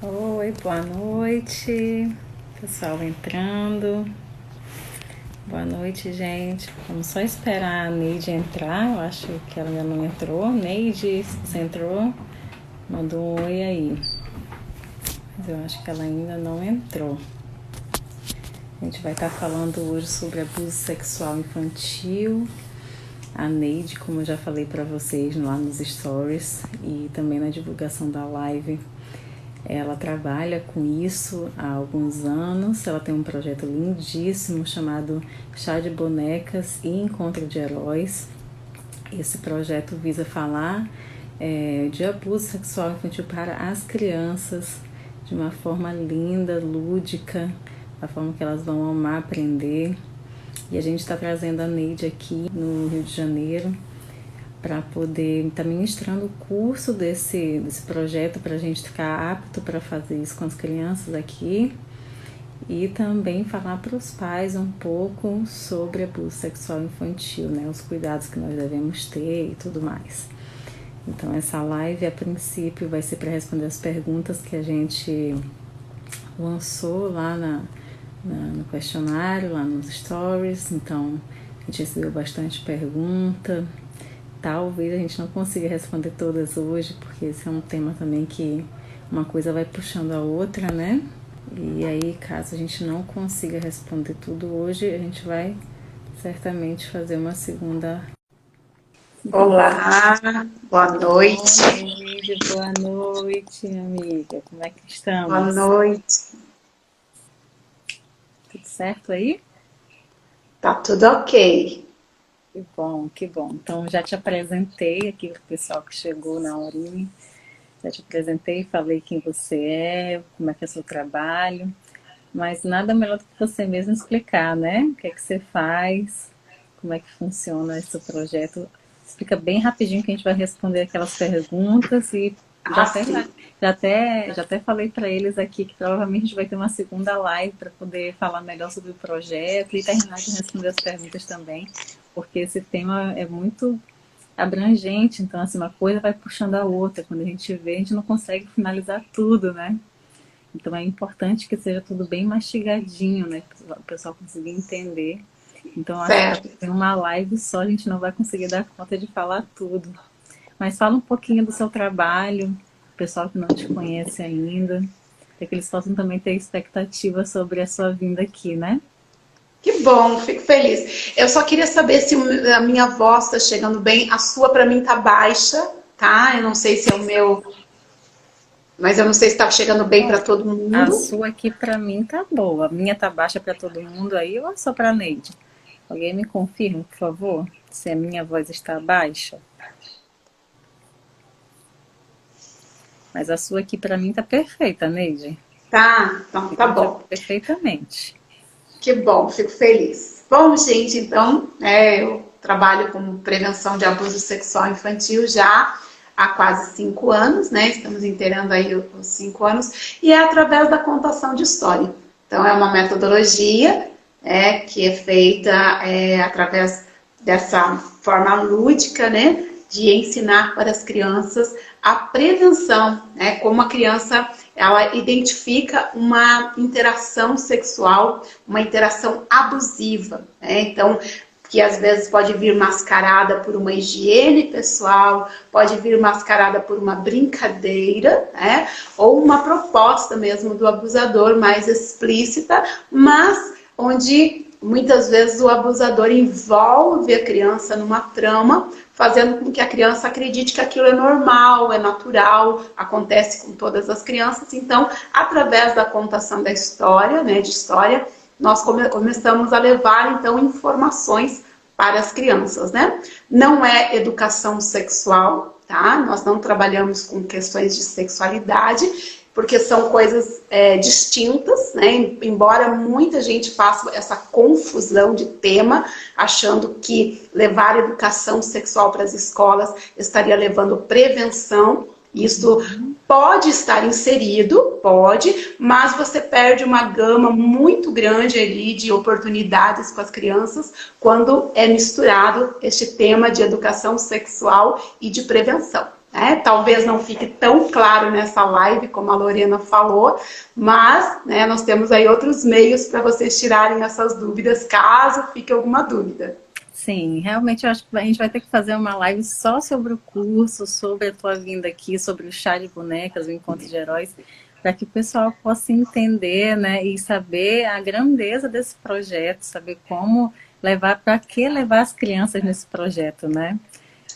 Oi, boa noite. Pessoal entrando. Boa noite, gente. Vamos só esperar a Neide entrar. Eu acho que ela ainda não entrou. Neide, se você entrou, manda um oi aí. Mas eu acho que ela ainda não entrou. A gente vai estar falando hoje sobre abuso sexual infantil. A Neide, como eu já falei para vocês lá nos stories e também na divulgação da live, ela trabalha com isso há alguns anos. Ela tem um projeto lindíssimo chamado Chá de Bonecas e Encontro de Heróis. Esse projeto visa falar de abuso sexual infantil para as crianças de uma forma linda, lúdica, da forma que elas vão amar aprender. E a gente está trazendo a Neide aqui no Rio de Janeiro para poder estar ministrando o curso desse projeto, para a gente ficar apto para fazer isso com as crianças aqui e também falar para os pais um pouco sobre abuso sexual infantil, né, os cuidados que nós devemos ter e tudo mais. Então essa live a princípio vai ser para responder as perguntas que a gente lançou lá no questionário, lá nos stories. Então a gente recebeu bastante pergunta. Talvez a gente não consiga responder todas hoje, porque esse é um tema também que uma coisa vai puxando a outra, né? E aí, caso a gente não consiga responder tudo hoje, a gente vai certamente fazer uma segunda. Olá, boa noite. Oi, boa noite, amiga. Como é que Boa estamos? noite. Tudo certo aí? Tá tudo ok. Que bom, que bom. Então já te apresentei aqui para o pessoal que chegou na horinha. Já te apresentei, falei quem você é, como é que é o seu trabalho, mas nada melhor do que você mesmo explicar, né? O que é que você faz, como é que funciona esse seu projeto. Explica bem rapidinho que a gente vai responder aquelas perguntas e Assim, já até falei para eles aqui que provavelmente a gente vai ter uma segunda live para poder falar melhor sobre o projeto e terminar de responder as perguntas também, porque esse tema é muito abrangente, então assim, uma coisa vai puxando a outra. Quando a gente vê, a gente não consegue finalizar tudo, né? Então é importante que seja tudo bem mastigadinho, né? Para o pessoal conseguir entender. Então acho que certo. em uma live só a gente não vai conseguir dar conta de falar tudo. Mas fala um pouquinho do seu trabalho, o pessoal que não te conhece ainda, para que eles possam também ter expectativa sobre a sua vinda aqui, né? Que bom, fico feliz. Eu só queria saber se a minha voz tá chegando bem. A sua para mim tá baixa, tá? Eu não sei se é o meu, mas eu não sei se tá chegando bem para todo A mundo. sua aqui pra mim tá boa. A minha tá baixa pra todo mundo aí ou é só pra Neide? Alguém me confirma, por favor, se a minha voz está baixa. Mas a sua aqui pra mim tá perfeita, Neide. Tá, então tá Me ouve bom. perfeitamente. Que bom, fico feliz. Bom, gente, então, eu trabalho com prevenção de abuso sexual infantil já há quase 5 anos, né? Estamos inteirando aí os 5 anos, e é através da contação de história. Então, é uma metodologia que é feita através dessa forma lúdica, né? De ensinar para as crianças a prevenção, né? Como a criança ela identifica uma interação sexual, uma interação abusiva, né? Então, que às vezes pode vir mascarada por uma higiene pessoal, pode vir mascarada por uma brincadeira, né? Ou uma proposta mesmo do abusador mais explícita, mas onde muitas vezes o abusador envolve a criança numa trama, fazendo com que a criança acredite que aquilo é normal, é natural, acontece com todas as crianças. Então, através da contação da história, né, de história, nós começamos a levar, então, informações para as crianças, né? Não é educação sexual, tá? Nós não trabalhamos com questões de sexualidade, porque são coisas distintas, né? Embora muita gente faça essa confusão de tema, achando que levar educação sexual para as escolas estaria levando prevenção. Isso pode estar inserido, pode, mas você perde uma gama muito grande ali de oportunidades com as crianças quando é misturado este tema de educação sexual e de prevenção. né? Talvez não fique tão claro nessa live como a Lorena falou, mas, né, nós temos aí outros meios para vocês tirarem essas dúvidas, caso fique alguma dúvida. Sim, realmente eu acho que a gente vai ter que fazer uma live só sobre o curso, sobre a tua vinda aqui, sobre o chá de bonecas, o encontro de heróis, para que o pessoal possa entender, né, e saber a grandeza desse projeto, saber como levar, para que levar as crianças nesse projeto, né?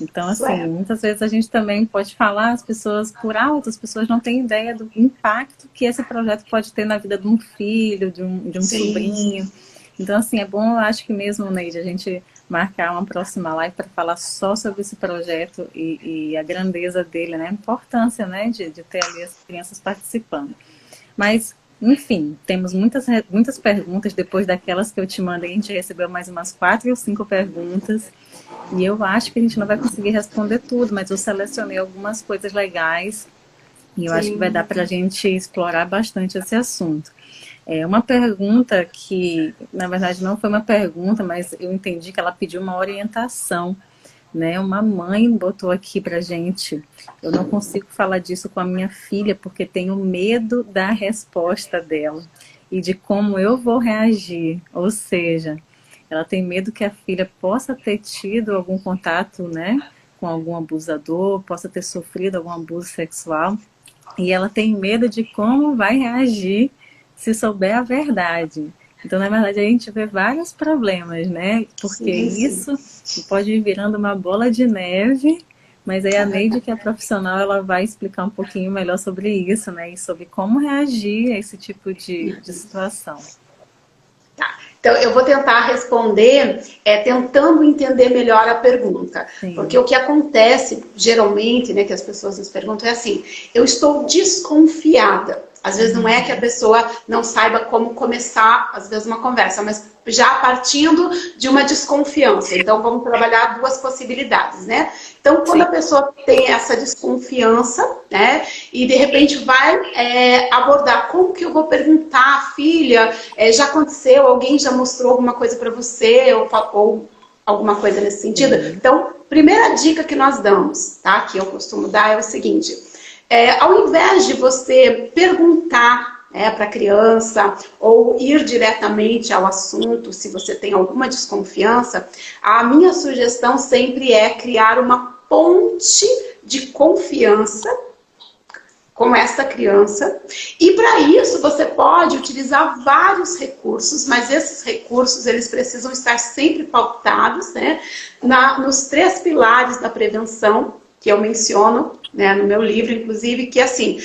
Então, assim, muitas vezes a gente também pode falar, as pessoas por alto, as pessoas não têm ideia do impacto que esse projeto pode ter na vida de um filho, de um sobrinho. Então, assim, é bom, eu acho que mesmo, Neide, a gente marcar uma próxima live para falar só sobre esse projeto e a grandeza dele, né? A importância, né, de ter ali as crianças participando. Mas, enfim, temos muitas perguntas. Depois daquelas que eu te mandei, a gente recebeu mais umas 4 ou 5 perguntas. E eu acho que a gente não vai conseguir responder tudo, mas eu selecionei algumas coisas legais e eu acho que vai dar para a gente explorar bastante esse assunto. É uma pergunta que, na verdade, não foi uma pergunta, mas eu entendi que ela pediu uma orientação, né? Uma mãe botou aqui pra gente: eu não consigo falar disso com a minha filha porque tenho medo da resposta dela e de como eu vou reagir. Ou seja, ela tem medo que a filha possa ter tido algum contato, né, com algum abusador, possa ter sofrido algum abuso sexual, e ela tem medo de como vai reagir se souber a verdade. Então, na verdade, a gente vê vários problemas, né? Porque isso pode ir virando uma bola de neve, mas aí a Neide, que é profissional, ela vai explicar um pouquinho melhor sobre isso, né? E sobre como reagir a esse tipo de situação. Então, eu vou tentar responder tentando entender melhor a pergunta. Sim. Porque o que acontece, geralmente, né, que as pessoas nos perguntam é assim: eu estou desconfiada. Às vezes não é que a pessoa não saiba como começar, às vezes, uma conversa, mas já partindo de uma desconfiança. Então, vamos trabalhar 2 possibilidades, né? Então, quando a pessoa tem essa desconfiança, né, e de repente vai abordar, como que eu vou perguntar, filha, já aconteceu, alguém já mostrou alguma coisa para você, ou alguma coisa nesse sentido? Então, primeira dica que nós damos, tá, que eu costumo dar é o seguinte: ao invés de você perguntar para a criança ou ir diretamente ao assunto, se você tem alguma desconfiança, a minha sugestão sempre é criar uma ponte de confiança com essa criança. E para isso você pode utilizar vários recursos, mas esses recursos eles precisam estar sempre pautados, né, nos 3 pilares da prevenção que eu menciono, né, no meu livro, inclusive, que assim,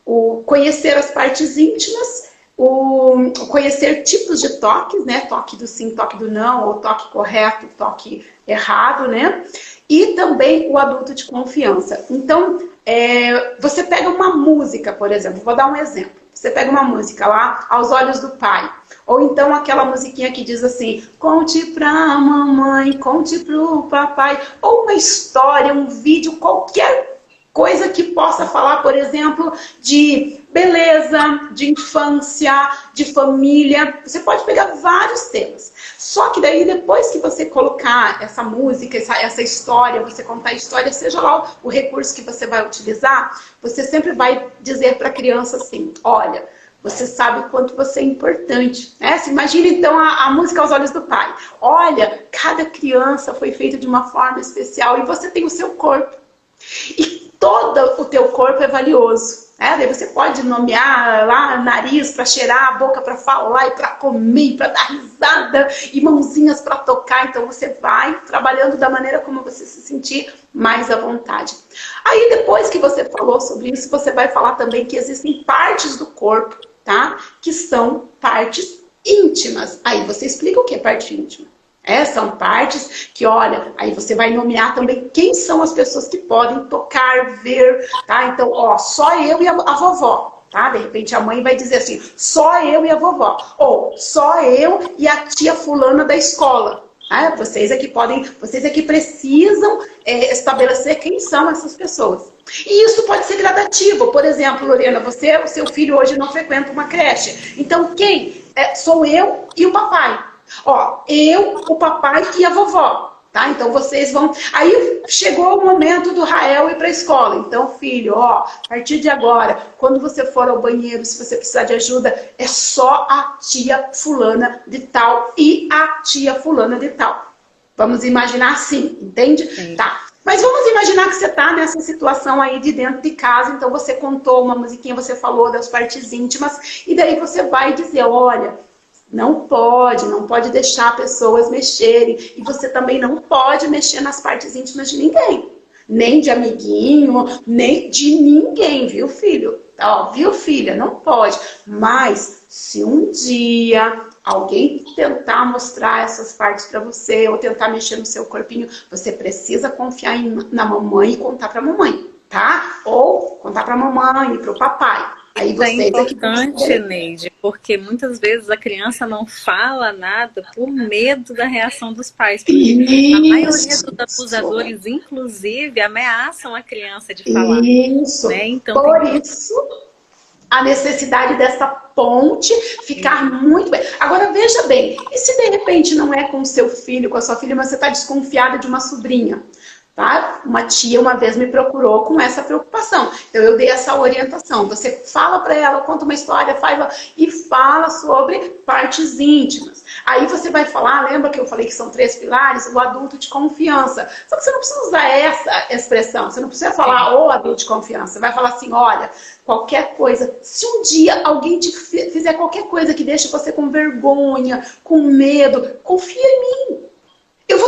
o conhecer as partes íntimas, o conhecer tipos de toques, né, toque do sim, toque do não, ou toque correto, toque errado, né, e também o adulto de confiança. Então, você pega uma música, por exemplo, vou dar um exemplo. Você pega uma música lá, Aos Olhos do Pai. Ou então aquela musiquinha que diz assim: conte pra mamãe, conte pro papai. Ou uma história, um vídeo, qualquer coisa que possa falar, por exemplo, de beleza, de infância, de família. Você pode pegar vários temas. Só que daí, depois que você colocar essa música, essa história, você contar a história, seja lá o recurso que você vai utilizar, você sempre vai dizer para a criança assim: olha, você sabe o quanto você é importante, né? Se imagina então a música Aos Olhos do Pai. Olha, cada criança foi feita de uma forma especial e você tem o seu corpo. E todo o teu corpo é valioso. Daí você pode nomear lá nariz para cheirar, a boca para falar, e para comer, para dar risada, e mãozinhas para tocar. Então você vai trabalhando da maneira como você se sentir mais à vontade. Aí depois que você falou sobre isso, você vai falar também que existem partes do corpo, tá, que são partes íntimas. Aí você explica o que é parte íntima. São partes que, olha, aí você vai nomear também quem são as pessoas que podem tocar, ver, tá? Então, só eu e a vovó, tá? De repente a mãe vai dizer assim: só eu e a vovó. Ou só eu e a tia fulana da escola. Vocês é que precisam estabelecer quem são essas pessoas. E isso pode ser gradativo. Por exemplo, Lorena, o seu filho hoje não frequenta uma creche. Então, quem? Sou eu e o papai. Eu, o papai e a vovó. Tá? Então vocês vão... Aí chegou o momento do Rael ir para a escola. Então, filho, ó, a partir de agora, quando você for ao banheiro, se você precisar de ajuda, é só a tia fulana de tal e a tia fulana de tal. Vamos imaginar assim, entende? Sim. Tá. Mas vamos imaginar que você tá nessa situação aí de dentro de casa, então você contou uma musiquinha, você falou das partes íntimas, e daí você vai dizer, olha... Não pode deixar pessoas mexerem. E você também não pode mexer nas partes íntimas de ninguém. Nem de amiguinho, nem de ninguém, viu, filho? Ó, viu, filha? Não pode. Mas, se um dia alguém tentar mostrar essas partes pra você, ou tentar mexer no seu corpinho, você precisa confiar na mamãe e contar pra mamãe, tá? Ou contar pra mamãe e pro papai. Aí Isso é vocês importante, Neide, porque muitas vezes a criança não fala nada por medo da reação dos pais. Porque a maioria dos abusadores, inclusive, ameaçam a criança de falar. Isso. Né? Então, por isso, a necessidade dessa ponte ficar muito bem. Agora, veja bem, e se de repente não é com o seu filho, com a sua filha, mas você está desconfiada de uma sobrinha? Tá? Uma tia uma vez me procurou com essa preocupação. Então eu dei essa orientação. Você fala para ela, conta uma história, faz e fala sobre partes íntimas. Aí você vai falar, lembra que eu falei que são 3 pilares? O adulto de confiança. Só que você não precisa usar essa expressão. Você não precisa falar o adulto de confiança. Você vai falar assim, olha, qualquer coisa. Se um dia alguém te fizer qualquer coisa que deixe você com vergonha, com medo, confia em mim. Eu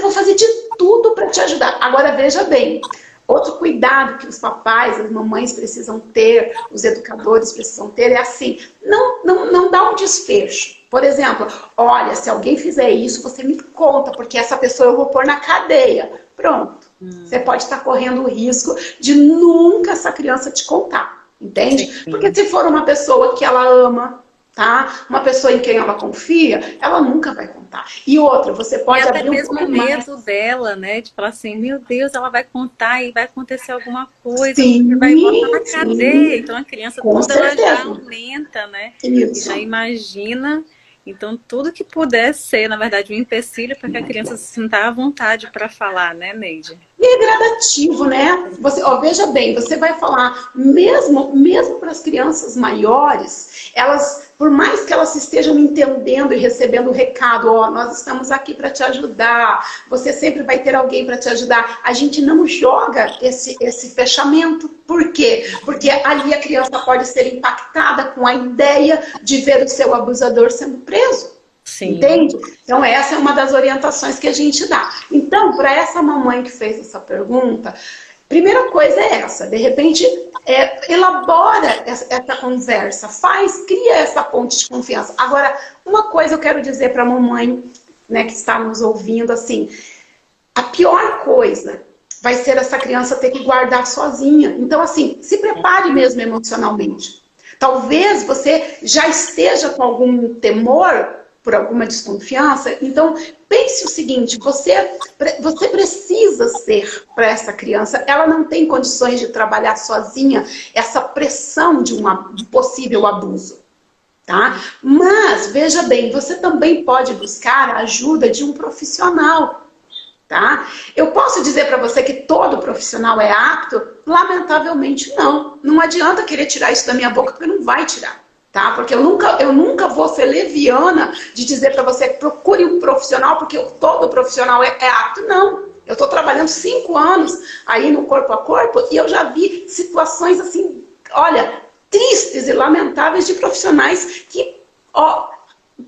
vou fazer de tudo para te ajudar. Agora veja bem, outro cuidado que os papais, as mamães precisam ter, os educadores precisam ter, é assim, não dá um desfecho. Por exemplo, olha, se alguém fizer isso, você me conta, porque essa pessoa eu vou pôr na cadeia. Pronto. Você pode estar correndo o risco de nunca essa criança te contar, entende? Sim. Porque se for uma pessoa que ela ama, tá? Uma pessoa em quem ela confia, ela nunca vai contar. E outra, você pode e até abrir mesmo o medo dela, né? De falar assim, meu Deus, ela vai contar e vai acontecer alguma coisa, sim, vai botar na cadeia. sim, Então a criança com toda ela já certeza. aumenta, né? Isso. E já imagina. Então tudo que puder ser, na verdade, um empecilho para que a criança se sinta à vontade para falar, né, Neide? E é gradativo, né? Você, ó, veja bem, você vai falar, mesmo para as crianças maiores, elas, por mais que elas estejam entendendo e recebendo o recado, ó, nós estamos aqui para te ajudar, você sempre vai ter alguém para te ajudar, a gente não joga esse fechamento. Por quê? Porque ali a criança pode ser impactada com a ideia de ver o seu abusador sendo preso. Sim. Entende? Então essa é uma das orientações que a gente dá. Então, para essa mamãe que fez essa pergunta, primeira coisa é essa, de repente, elabora essa conversa, cria essa ponte de confiança. Agora, uma coisa eu quero dizer para a mamãe, né, que está nos ouvindo, assim, a pior coisa vai ser essa criança ter que guardar sozinha. Então, assim, se prepare mesmo emocionalmente. Talvez você já esteja com algum temor por alguma desconfiança, então pense o seguinte, você precisa ser para essa criança, ela não tem condições de trabalhar sozinha essa pressão de um possível abuso, tá? Mas, veja bem, você também pode buscar a ajuda de um profissional, tá? Eu posso dizer para você que todo profissional é apto? Lamentavelmente não. Não adianta querer tirar isso da minha boca, porque não vai tirar. Tá? Porque eu nunca vou ser leviana de dizer para você procure um profissional, porque todo profissional é apto. Não. Eu estou trabalhando 5 anos aí no corpo a corpo e eu já vi situações assim, olha, tristes e lamentáveis de profissionais que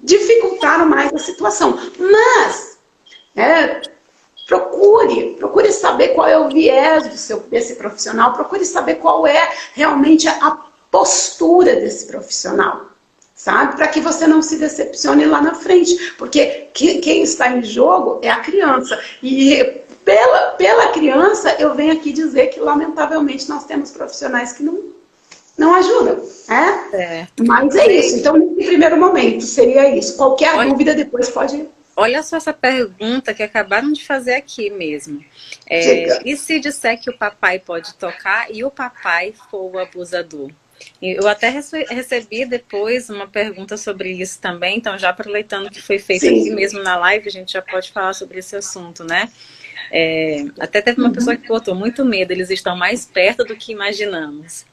dificultaram mais a situação. Mas, procure saber qual é o viés desse profissional, procure saber qual é realmente a postura desse profissional, sabe? Para que você não se decepcione lá na frente, porque quem está em jogo é a criança. E pela criança, eu venho aqui dizer que, lamentavelmente, nós temos profissionais que não ajudam, né? Mas é isso. Então, no primeiro momento, seria isso. Qualquer dúvida, depois pode... Olha só essa pergunta que acabaram de fazer aqui mesmo. E se disser que o papai pode tocar e o papai for o abusador? Eu até recebi depois uma pergunta sobre isso também, então já aproveitando que foi feito aqui Sim. mesmo na live, a gente já pode falar sobre esse assunto, né? Até teve uma pessoa Uhum. que botou muito medo, eles estão mais perto do que imaginamos.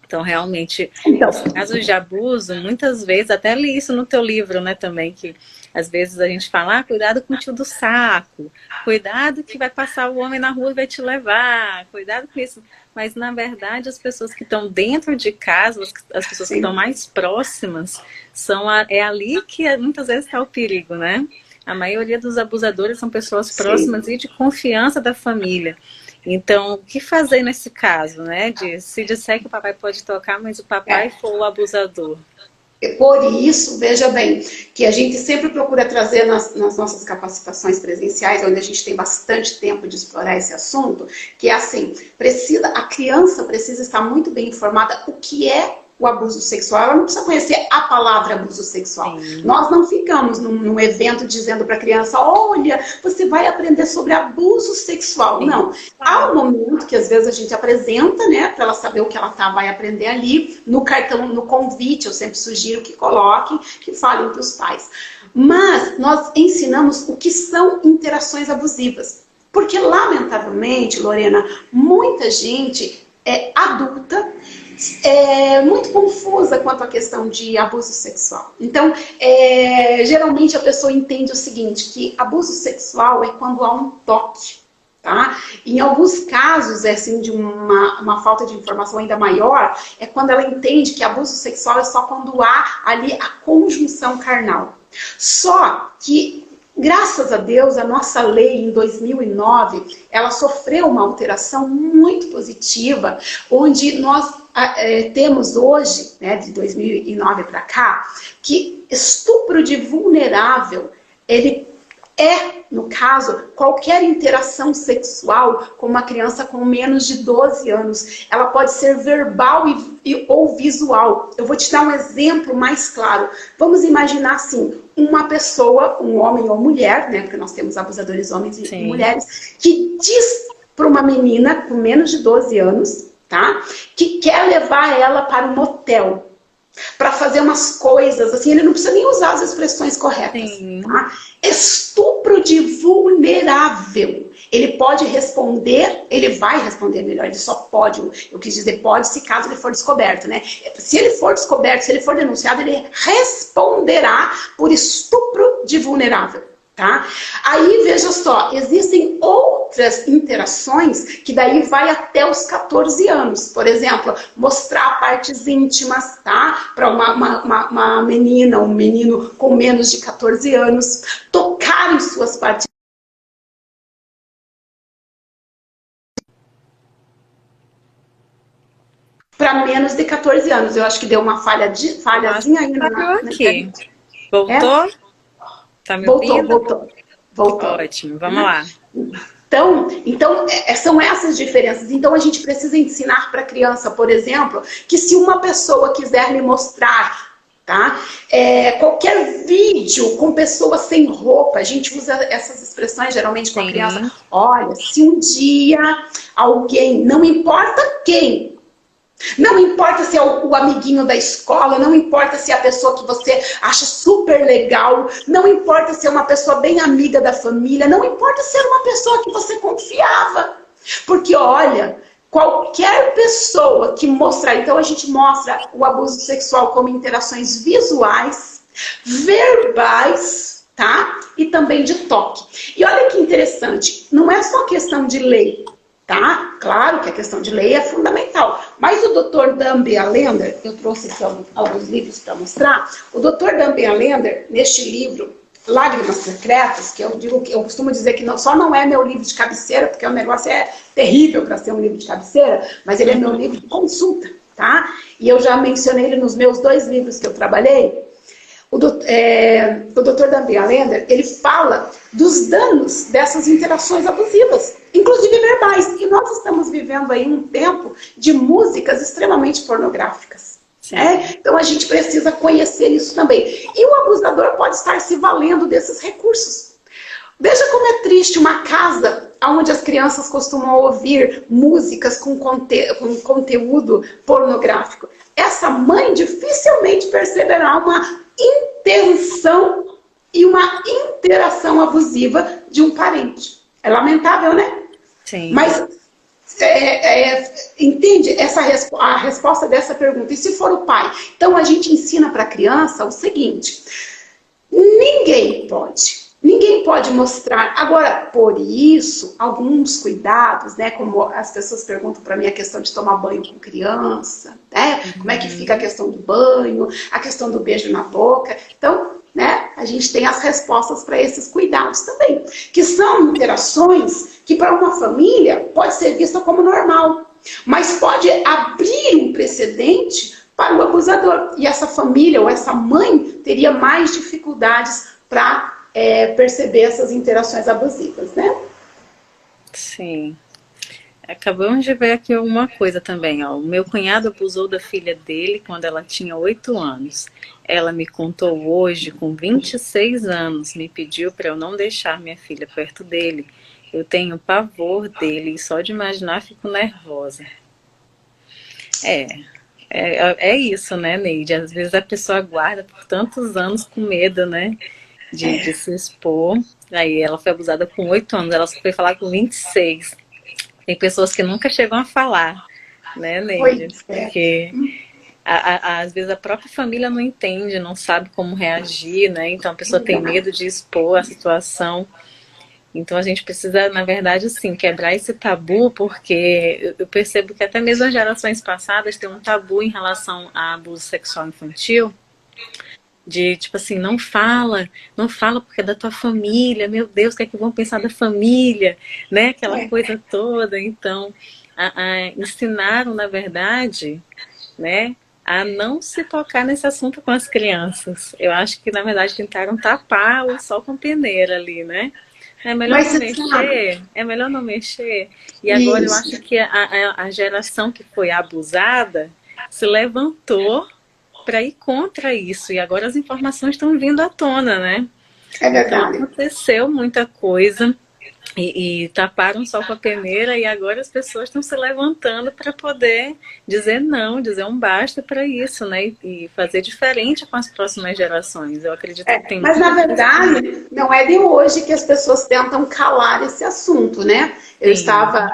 Então, realmente, Então, os casos de abuso, muitas vezes, até li isso no teu livro, né, também, que às vezes a gente fala, cuidado com o tio do saco, cuidado que vai passar o homem na rua e vai te levar, cuidado com isso. Mas, na verdade, as pessoas que estão dentro de casa, as pessoas que estão sim, mais próximas, é ali que muitas vezes está o perigo, né? A maioria dos abusadores são pessoas sim. próximas e de confiança da família. Então, o que fazer nesse caso, né? Se disser que o papai pode tocar, mas o papai É. for o abusador. Por isso, veja bem, que a gente sempre procura trazer nas nossas capacitações presenciais, onde a gente tem bastante tempo de explorar esse assunto, que é assim, a criança precisa estar muito bem informada o que é o abuso sexual. Ela não precisa conhecer a palavra abuso sexual. Sim. Nós não ficamos num evento dizendo para a criança, olha, você vai aprender sobre abuso sexual. Sim. Não. Há um momento que às vezes a gente apresenta, né, para ela saber o que ela vai aprender ali, no cartão, no convite, eu sempre sugiro que coloquem, que falem para os pais. Mas nós ensinamos o que são interações abusivas. Porque, lamentavelmente, Lorena, muita gente adulta muito confusa quanto à questão de abuso sexual. Então, geralmente a pessoa entende o seguinte, que abuso sexual é quando há um toque. Tá? Em alguns casos, assim, de uma falta de informação ainda maior, é quando ela entende que abuso sexual é só quando há ali a conjunção carnal. Só que, graças a Deus, a nossa lei em 2009, ela sofreu uma alteração muito positiva, onde nós temos hoje, né, de 2009 para cá, que estupro de vulnerável, ele no caso, qualquer interação sexual com uma criança com menos de 12 anos. Ela pode ser verbal ou visual. Eu vou te dar um exemplo mais claro. Vamos imaginar assim, uma pessoa, um homem ou mulher, né, porque nós temos abusadores homens e mulheres, que diz para uma menina com menos de 12 anos, tá, que quer levar ela para um motel, para fazer umas coisas, assim, ele não precisa nem usar as expressões corretas. Tá? Estupro de vulnerável. Ele pode responder, ele vai responder melhor, ele só pode, eu quis dizer pode se caso ele for descoberto, né? Se ele for descoberto, se ele for denunciado, ele responderá por estupro de vulnerável. Tá? Aí, veja só, existem outras interações que daí vai até os 14 anos. Por exemplo, mostrar partes íntimas, tá? Para uma menina, um menino com menos de 14 anos, tocar em suas partes. Para menos de 14 anos. Eu acho que deu uma falhazinha ainda na internet. Voltou? Tá me ouvindo? Voltou. Ótimo, vamos lá. Então, são essas diferenças. Então, a gente precisa ensinar para a criança, por exemplo, que se uma pessoa quiser lhe mostrar, tá, qualquer vídeo com pessoas sem roupa, a gente usa essas expressões geralmente com a criança. Olha, se um dia alguém, não importa quem, não importa se é o amiguinho da escola, não importa se é a pessoa que você acha super legal, não importa se é uma pessoa bem amiga da família, não importa se é uma pessoa que você confiava. Porque, olha, qualquer pessoa que mostrar, então a gente mostra o abuso sexual como interações visuais, verbais, tá? E também de toque. E olha que interessante, não é só questão de lei. Tá? Claro que a questão de lei é fundamental. Mas o Dr. Dan B. Allender, eu trouxe aqui alguns livros para mostrar. O Dr. Dan B. Allender, neste livro, Lágrimas Secretas, que eu costumo dizer que só não é meu livro de cabeceira, porque o negócio é terrível para ser um livro de cabeceira, mas ele é meu livro de consulta, tá? E eu já mencionei ele nos meus 2 livros que eu trabalhei. O Dr. Dan B. Allender, ele fala dos danos dessas interações abusivas, inclusive verbais. E nós estamos vivendo aí um tempo de músicas extremamente pornográficas. Então a gente precisa conhecer isso também. E o abusador pode estar se valendo desses recursos. Veja como é triste uma casa onde as crianças costumam ouvir músicas com conteúdo pornográfico. Essa mãe dificilmente perceberá uma intenção e uma interação abusiva de um parente. É lamentável, né? Sim. Mas entende a resposta dessa pergunta? E se for o pai? Então a gente ensina para a criança o seguinte: ninguém pode mostrar. Agora, por isso, alguns cuidados, né? Como as pessoas perguntam para mim a questão de tomar banho com criança, né? Como é que fica a questão do banho, a questão do beijo na boca. Então, né? A gente tem as respostas para esses cuidados também, que são interações que para uma família pode ser vista como normal, mas pode abrir um precedente para o abusador. E essa família ou essa mãe teria mais dificuldades para perceber essas interações abusivas, né? Sim. Acabamos de ver aqui uma coisa também, ó. O meu cunhado abusou da filha dele quando ela tinha 8 anos. Ela me contou hoje, com 26 anos, me pediu para eu não deixar minha filha perto dele. Eu tenho pavor dele e só de imaginar fico nervosa. É isso, né, Neide? Às vezes a pessoa guarda por tantos anos com medo, né, de se expor. Aí ela foi abusada com 8 anos, ela foi falar com 26. Tem pessoas que nunca chegam a falar, né, Neide? Porque às vezes a própria família não entende, não sabe como reagir, né? Então a pessoa tem medo de expor a situação. Então a gente precisa, na verdade, assim, quebrar esse tabu, porque eu percebo que até mesmo as gerações passadas têm um tabu em relação a abuso sexual infantil, de tipo assim, não fala porque é da tua família, meu Deus, o que é que vão pensar da família, né? Aquela coisa toda. Então, ensinaram, na verdade, né, a não se tocar nesse assunto com as crianças. Eu acho que, na verdade, tentaram tapar o sol com peneira ali, né? É melhor não mexer, é melhor não mexer. E agora eu acho que a geração que foi abusada se levantou para ir contra isso. E agora as informações estão vindo à tona, né? É verdade. Então aconteceu muita coisa e taparam só com a peneira e agora as pessoas estão se levantando para poder dizer não, dizer um basta para isso, né? E fazer diferente com as próximas gerações. Eu acredito que tem. Mas na verdade, não é de hoje que as pessoas tentam calar esse assunto, né? Eu estava,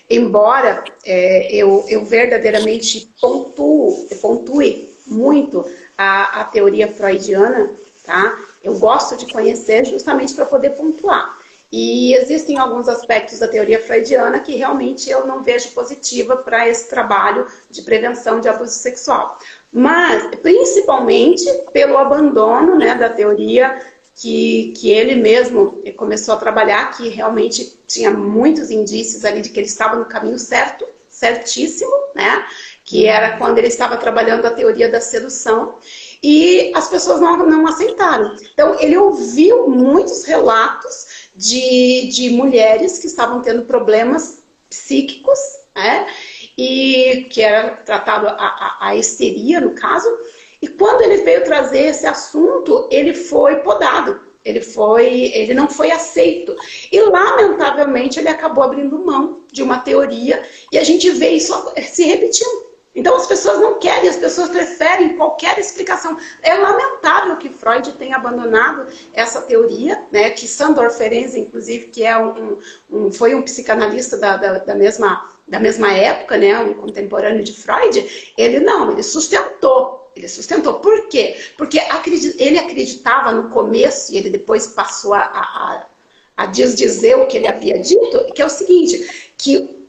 embora eu verdadeiramente pontue muito a teoria freudiana, tá? Eu gosto de conhecer justamente para poder pontuar. E existem alguns aspectos da teoria freudiana que realmente eu não vejo positiva para esse trabalho de prevenção de abuso sexual. Mas, principalmente, pelo abandono, né, da teoria que ele mesmo começou a trabalhar, que realmente tinha muitos indícios ali de que ele estava no caminho certo, certíssimo, né? Que era quando ele estava trabalhando a teoria da sedução. E as pessoas não aceitaram. Então, ele ouviu muitos relatos de mulheres que estavam tendo problemas psíquicos, né? E que era tratado a histeria, no caso. E quando ele veio trazer esse assunto, ele foi podado. Ele não foi aceito. E, lamentavelmente, ele acabou abrindo mão de uma teoria. E a gente vê isso se repetindo. Então as pessoas não querem, as pessoas preferem qualquer explicação. É lamentável que Freud tenha abandonado essa teoria, né, que Sandor Ferenczi, inclusive, que foi um psicanalista da mesma época, né, um contemporâneo de Freud, ele sustentou. Ele sustentou. Por quê? Porque ele acreditava no começo, e ele depois passou a dizer o que ele havia dito, que é o seguinte, que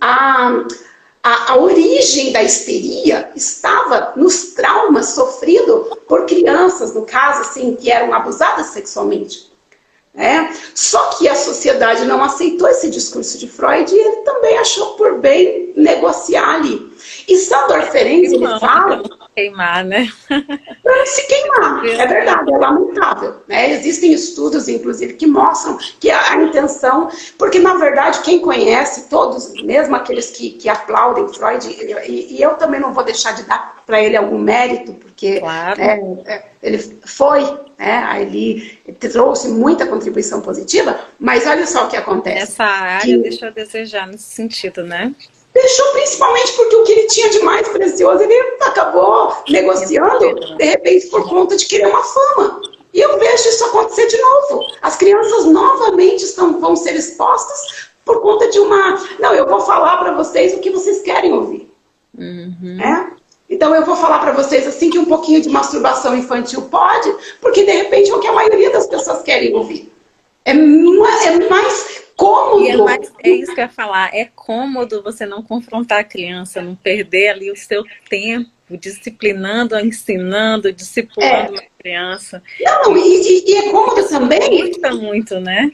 a origem da histeria estava nos traumas sofridos por crianças, no caso, assim, que eram abusadas sexualmente. Né? Só que a sociedade não aceitou esse discurso de Freud e ele também achou por bem negociar ali. E Sandor Ferenczi, ele fala... Queimar, né? Para se queimar. É verdade, é lamentável, né? Existem estudos, inclusive, que mostram que a intenção, porque na verdade quem conhece, todos, mesmo aqueles que aplaudem Freud, e eu também não vou deixar de dar para ele algum mérito, porque Claro. ele foi, né, ele trouxe muita contribuição positiva, mas olha só o que acontece. Essa área deixou a desejar nesse sentido, né? Deixou principalmente porque o que ele tinha de mais precioso, ele acabou negociando, de repente, por conta de querer uma fama. E eu vejo isso acontecer de novo. As crianças novamente vão ser expostas por conta de uma... Não, eu vou falar para vocês o que vocês querem ouvir. Então eu vou falar para vocês assim que um pouquinho de masturbação infantil pode, porque de repente é o que a maioria das pessoas querem ouvir. É mais cômodo. É isso que eu ia falar. É cômodo você não confrontar a criança, não perder ali o seu tempo disciplinando, ensinando, discipulando a criança. Não, e é cômodo também. Custa muito, né?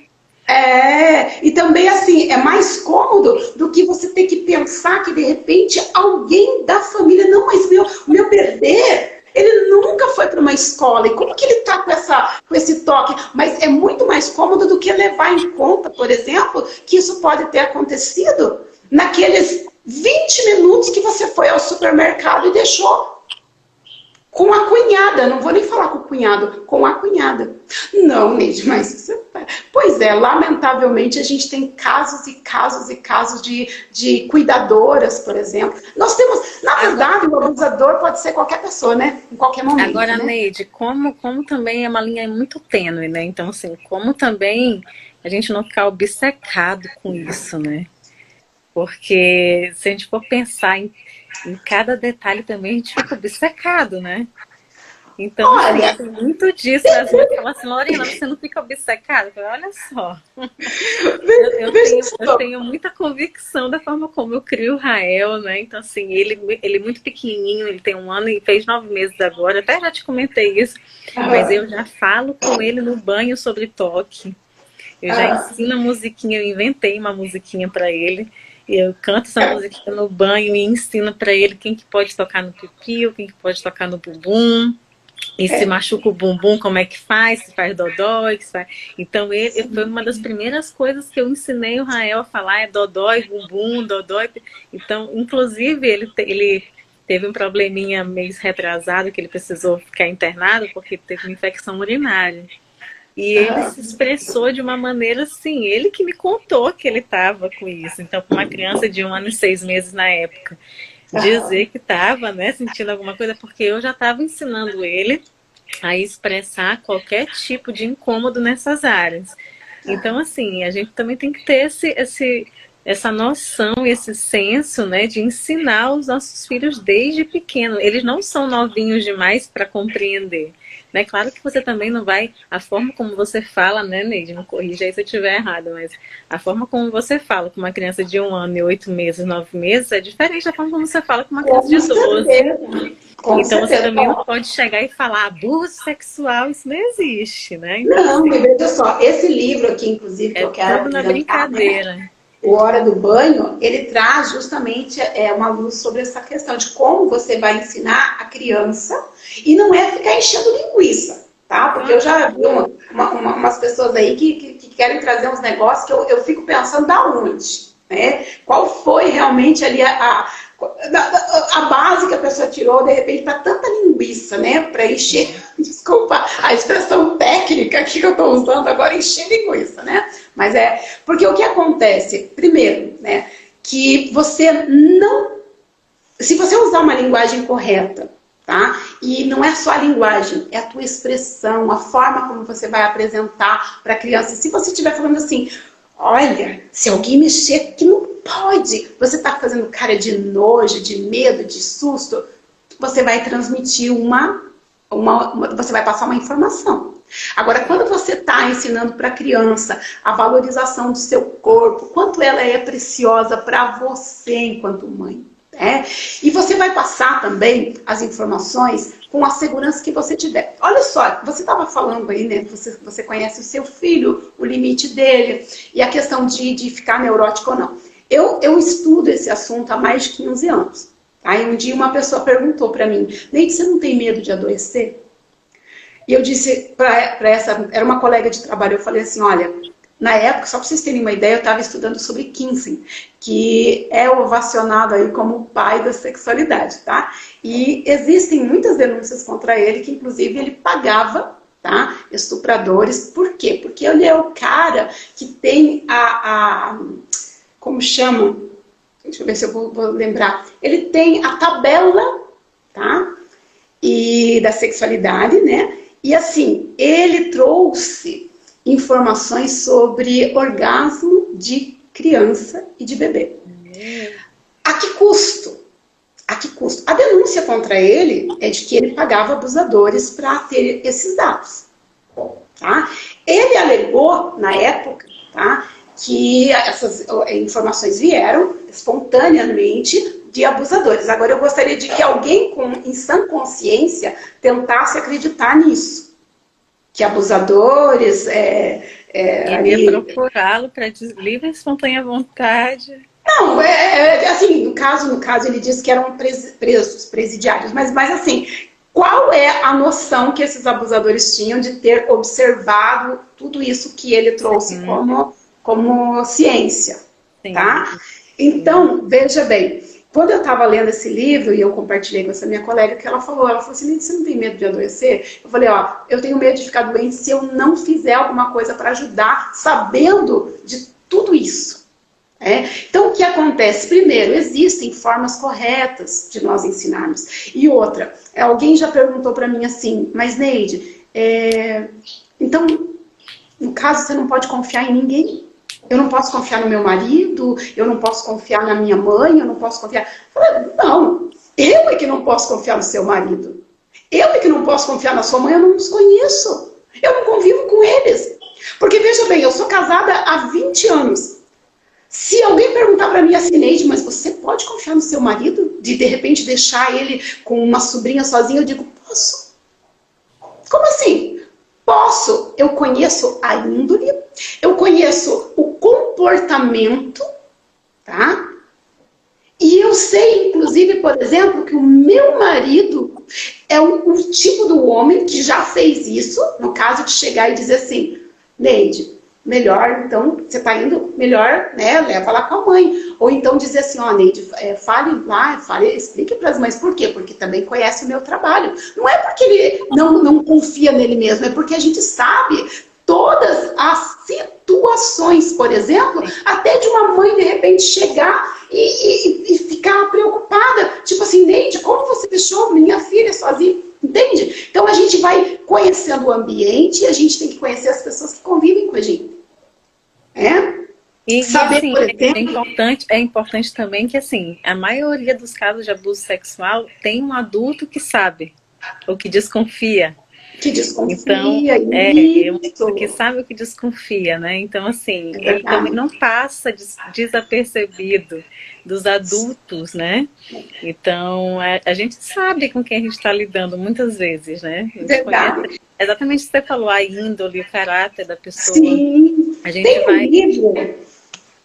E também assim, é mais cômodo do que você ter que pensar que de repente alguém da família, não, mas o meu bebê, ele nunca foi para uma escola, e como que ele está com esse toque? Mas é muito mais cômodo do que levar em conta, por exemplo, que isso pode ter acontecido naqueles 20 minutos que você foi ao supermercado e deixou com a cunhada. Não vou nem falar com o cunhado, com a cunhada. Não, Neide, mas... Pois é, lamentavelmente a gente tem casos e casos e casos de cuidadoras, por exemplo. Nós temos, na verdade, o abusador pode ser qualquer pessoa, né? Em qualquer momento. Agora, né? Neide, como também é uma linha muito tênue, né? Então, assim, como também a gente não ficar obcecado com isso, né? Porque se a gente for pensar em cada detalhe também, a gente fica obcecado, né? Então, olha, tem muito disso. Às vezes fala assim, Lorena, você não fica obcecada? Eu falo, olha só. Eu tenho muita convicção da forma como eu crio o Rael, né? Então, assim, ele é muito pequenininho, ele tem 1 ano e fez 9 meses agora. Até já te comentei isso. Mas eu já falo com ele no banho sobre toque. Eu já ensino a musiquinha, eu inventei uma musiquinha para ele. Eu canto essa musiquinha no banho e ensino para ele quem que pode tocar no pipi, quem que pode tocar no bumbum. E se machuca o bumbum, como é que faz? Se faz dodói, se faz... Então, foi uma das primeiras coisas que eu ensinei o Rael a falar, é dodói, bumbum, dodói. Então, inclusive, ele teve um probleminha meio retrasado, que ele precisou ficar internado, porque teve uma infecção urinária. E ele se expressou de uma maneira assim, ele que me contou que ele estava com isso. Então, para uma criança de 1 ano e 6 meses na época, dizer que estava, né, sentindo alguma coisa, porque eu já estava ensinando ele a expressar qualquer tipo de incômodo nessas áreas. Então, assim, a gente também tem que ter essa noção, esse senso, né, de ensinar os nossos filhos desde pequeno. Eles não são novinhos demais para compreender. Né? Claro que você também não vai... A forma como você fala, né, Neide? Não corrija aí se eu estiver errado, mas a forma como você fala com uma criança de 1 ano e 8 meses, 9 meses, é diferente da forma como você fala com uma criança de 12. Então você também não pode chegar e falar abuso sexual, isso não existe, né? Então, não, veja só, esse livro aqui, inclusive, que eu quero... tudo na brincadeira. Né? O Hora do Banho, ele traz justamente uma luz sobre essa questão de como você vai ensinar a criança e não é ficar enchendo linguiça, tá? Porque eu já vi umas pessoas aí que querem trazer uns negócios que eu fico pensando da onde, né? Qual foi realmente ali a base que a pessoa tirou, de repente, para tanta linguiça, né? Para encher, desculpa a expressão técnica que eu estou usando agora, encher linguiça, né? Mas porque o que acontece, primeiro, né? Que você não... Se você usar uma linguagem correta, tá? E não é só a linguagem, é a tua expressão, a forma como você vai apresentar para a criança. Se você estiver falando assim, olha, se alguém mexer aqui não pode, você está fazendo cara de nojo, de medo, de susto, você vai transmitir você vai passar uma informação. Agora, quando você está ensinando para a criança a valorização do seu corpo, quanto ela é preciosa para você enquanto mãe, né? E você vai passar também as informações com a segurança que você tiver. Olha só, você estava falando aí, né? Você conhece o seu filho, o limite dele, e a questão de ficar neurótico ou não. Eu estudo esse assunto há mais de 15 anos. Aí um dia uma pessoa perguntou para mim, Neide, você não tem medo de adoecer? E eu disse para essa, era uma colega de trabalho, eu falei assim, olha, na época, só para vocês terem uma ideia, eu estava estudando sobre Kinsey, que é ovacionado aí como o pai da sexualidade, tá? E existem muitas denúncias contra ele, que inclusive ele pagava, tá, estupradores. Por quê? Porque ele é o cara que tem como chama? Deixa eu ver se eu vou lembrar. Ele tem a tabela, tá? E da sexualidade, né? E assim, ele trouxe informações sobre orgasmo de criança e de bebê. A que custo? A que custo? A denúncia contra ele é de que ele pagava abusadores para ter esses dados. Tá? Ele alegou, na época, tá, que essas informações vieram espontaneamente de abusadores. Agora, eu gostaria de que alguém em sã consciência tentasse acreditar nisso. Que abusadores... Iria procurá-lo para livre e espontânea vontade. Não, assim, no caso ele disse que eram presos, presidiários, mas assim, qual é a noção que esses abusadores tinham de ter observado tudo isso que ele trouxe como ciência, Sim. Tá? Então, veja bem, quando eu estava lendo esse livro, e eu compartilhei com essa minha colega, que ela falou assim, você não tem medo de adoecer? Eu falei, eu tenho medo de ficar doente se eu não fizer alguma coisa para ajudar, sabendo de tudo isso. Então, o que acontece? Primeiro, existem formas corretas de nós ensinarmos. E outra, alguém já perguntou para mim assim, mas Neide, então, no caso, você não pode confiar em ninguém? Eu não posso confiar no meu marido, eu não posso confiar na minha mãe, eu não posso confiar... Eu falei, não, eu é que não posso confiar no seu marido. Eu é que não posso confiar na sua mãe, eu não os conheço. Eu não convivo com eles. Porque, veja bem, eu sou casada há 20 anos. Se alguém perguntar para mim assim, Neide, mas você pode confiar no seu marido? De repente deixar ele com uma sobrinha sozinha? Eu digo, posso. Como assim? Posso. Eu conheço a índole, eu conheço o comportamento, tá? E eu sei, inclusive, por exemplo, que o meu marido é o tipo do homem que já fez isso, no caso de chegar e dizer assim, Neide, melhor, então, você tá indo, melhor, né, leva lá com a mãe. Ou então dizer assim, Neide, fale lá, explique para as mães. Por quê? Porque também conhece o meu trabalho. Não é porque ele não confia nele mesmo, é porque a gente sabe todas as situações, por exemplo, até de uma mãe, de repente, chegar e ficar preocupada. Tipo assim, Neide, como você deixou minha filha sozinha? Entende? Então a gente vai conhecendo o ambiente e a gente tem que conhecer as pessoas que convivem com a gente. E saber, assim, por exemplo, é importante também que assim, a maioria dos casos de abuso sexual tem um adulto que sabe, ou que desconfia. Que desconfia, então, que sabe o que desconfia, né? Então, assim, ele também não passa desapercebido dos adultos, né? Então, a gente sabe com quem a gente está lidando muitas vezes, né? Conhece, exatamente o que você falou, a índole, o caráter da pessoa. Sim, a gente tem um livro,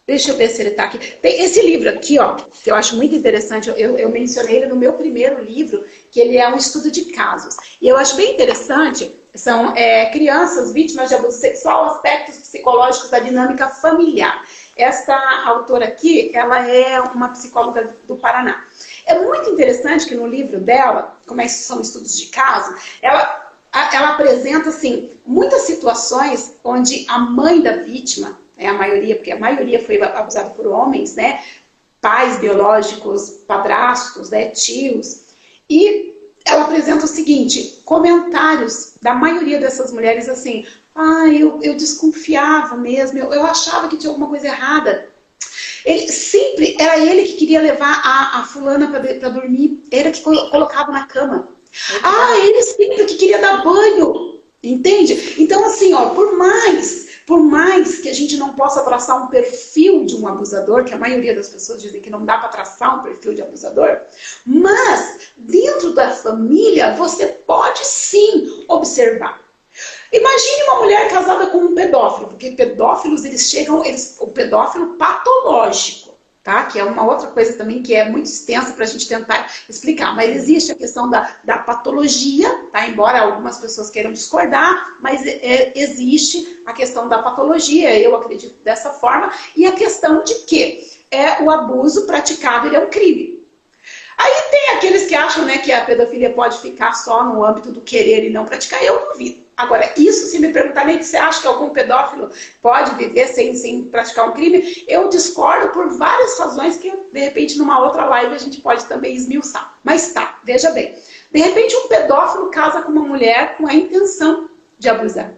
deixa eu ver se ele está aqui. Tem esse livro aqui, que eu acho muito interessante, eu mencionei ele no meu primeiro livro, que ele é um estudo de casos. E eu acho bem interessante, são crianças vítimas de abuso sexual, aspectos psicológicos da dinâmica familiar. Esta autora aqui, ela é uma psicóloga do Paraná. É muito interessante que no livro dela, como são estudos de caso, ela apresenta, assim, muitas situações onde a mãe da vítima, a maioria, porque a maioria foi abusada por homens, né? Pais biológicos, padrastos, né? Tios. E ela apresenta o seguinte, comentários da maioria dessas mulheres assim, eu desconfiava mesmo, eu achava que tinha alguma coisa errada. Sempre era ele que queria levar a fulana para dormir, era que colocava na cama. Ele sempre que queria dar banho, entende? Então assim, por mais que a gente não possa traçar um perfil de um abusador, que a maioria das pessoas dizem que não dá para traçar um perfil de abusador, mas dentro da família você pode sim observar. Imagine uma mulher casada com um pedófilo, porque pedófilos, o pedófilo patológico, tá? Que é uma outra coisa também que é muito extensa para a gente tentar explicar. Mas existe a questão da patologia, tá? Embora algumas pessoas queiram discordar, mas existe a questão da patologia, eu acredito dessa forma, e a questão de que o abuso praticado ele é um crime. Aí tem aqueles que acham, né, que a pedofilia pode ficar só no âmbito do querer e não praticar, eu duvido. Agora, isso, se me perguntarem, você acha que algum pedófilo pode viver sem praticar um crime? Eu discordo por várias razões que, de repente, numa outra live a gente pode também esmiuçar. Mas tá, veja bem. De repente, um pedófilo casa com uma mulher com a intenção de abusar.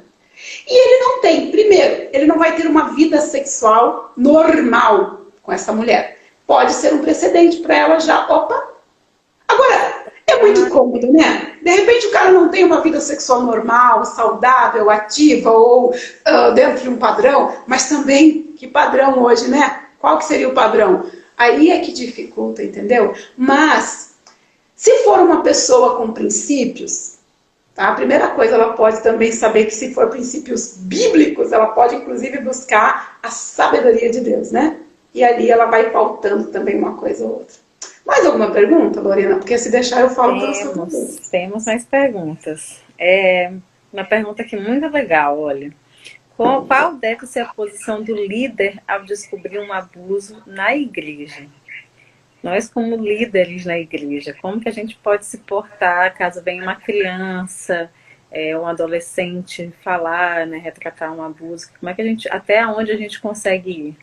E ele não tem, primeiro, ele não vai ter uma vida sexual normal com essa mulher. Pode ser um precedente para ela já, opa. Agora, é muito cômodo, né? De repente o cara não tem uma vida sexual normal, saudável, ativa ou dentro de um padrão, mas também, que padrão hoje, né? Qual que seria o padrão? Aí é que dificulta, entendeu? Mas, se for uma pessoa com princípios, tá? A primeira coisa, ela pode também saber que se for princípios bíblicos, ela pode inclusive buscar a sabedoria de Deus, né? E ali ela vai pautando também uma coisa ou outra. Mais alguma pergunta, Lorena? Porque se deixar eu falo para você. Temos mais perguntas. Uma pergunta aqui muito legal, olha. Qual deve ser a posição do líder ao descobrir um abuso na igreja? Nós, como líderes na igreja, como que a gente pode se portar caso venha uma criança, um adolescente falar, né, retratar um abuso? Como é que até onde a gente consegue ir?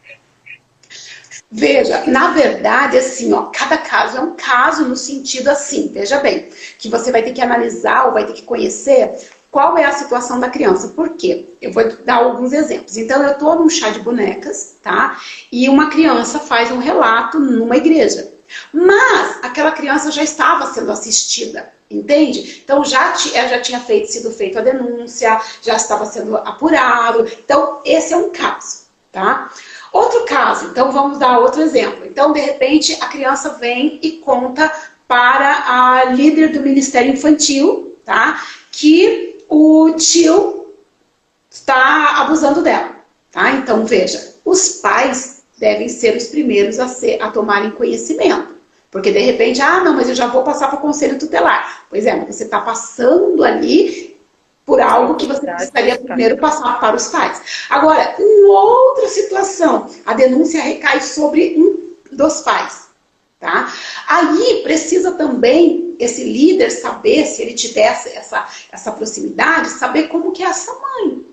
Veja, na verdade, assim, ó, cada caso é um caso no sentido assim, veja bem, que você vai ter que analisar ou vai ter que conhecer qual é a situação da criança. Por quê? Eu vou dar alguns exemplos. Então, eu estou num chá de bonecas, tá? E uma criança faz um relato numa igreja. Mas aquela criança já estava sendo assistida, entende? Então, já tinha sido feita a denúncia, já estava sendo apurado. Então, esse é um caso, tá? Outro caso, então vamos dar outro exemplo. Então, de repente, a criança vem e conta para a líder do Ministério Infantil, tá? Que o tio está abusando dela, tá? Então, veja, os pais devem ser os primeiros a tomarem conhecimento. Porque, de repente, não, mas eu já vou passar para o conselho tutelar. Pois é, mas você está passando ali por algo que você precisaria primeiro passar para os pais. Agora, em outra situação, a denúncia recai sobre um dos pais, tá? Aí precisa também esse líder saber, se ele tiver essa proximidade, saber como que é essa mãe.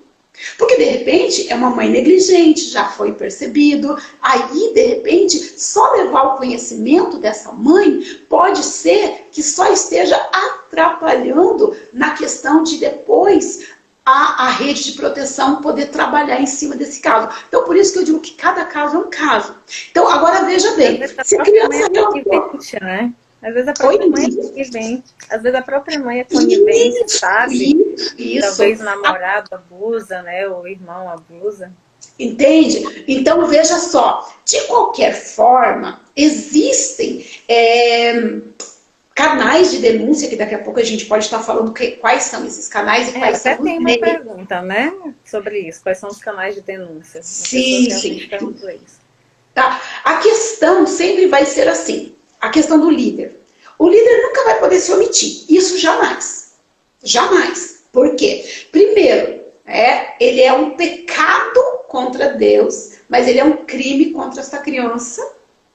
Porque, de repente, é uma mãe negligente, já foi percebido. Aí, de repente, só levar o conhecimento dessa mãe pode ser que só esteja atrapalhando na questão de depois a rede de proteção poder trabalhar em cima desse caso. Então, por isso que eu digo que cada caso é um caso. Então, agora veja bem, se a criança né? Às vezes a própria mãe é conivente. Às vezes a própria mãe é conivente, sabe? Isso. Talvez o namorado abusa, né? Ou o irmão abusa. Entende? Então, veja só. De qualquer forma, existem canais de denúncia, que daqui a pouco a gente pode estar falando quais são esses canais e quais são os tem uma pergunta, né? Sobre isso. Quais são os canais de denúncia? Sim. Tá. A questão sempre vai ser assim. A questão do líder. O líder nunca vai poder se omitir. Isso jamais. Jamais. Por quê? Primeiro, ele é um pecado contra Deus, mas ele é um crime contra essa criança,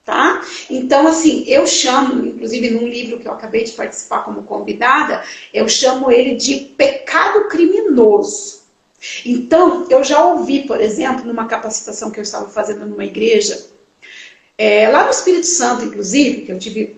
tá? Então, assim, eu chamo, inclusive num livro que eu acabei de participar como convidada, eu chamo ele de pecado criminoso. Então, eu já ouvi, por exemplo, numa capacitação que eu estava fazendo numa igreja, lá no Espírito Santo, inclusive, que eu tive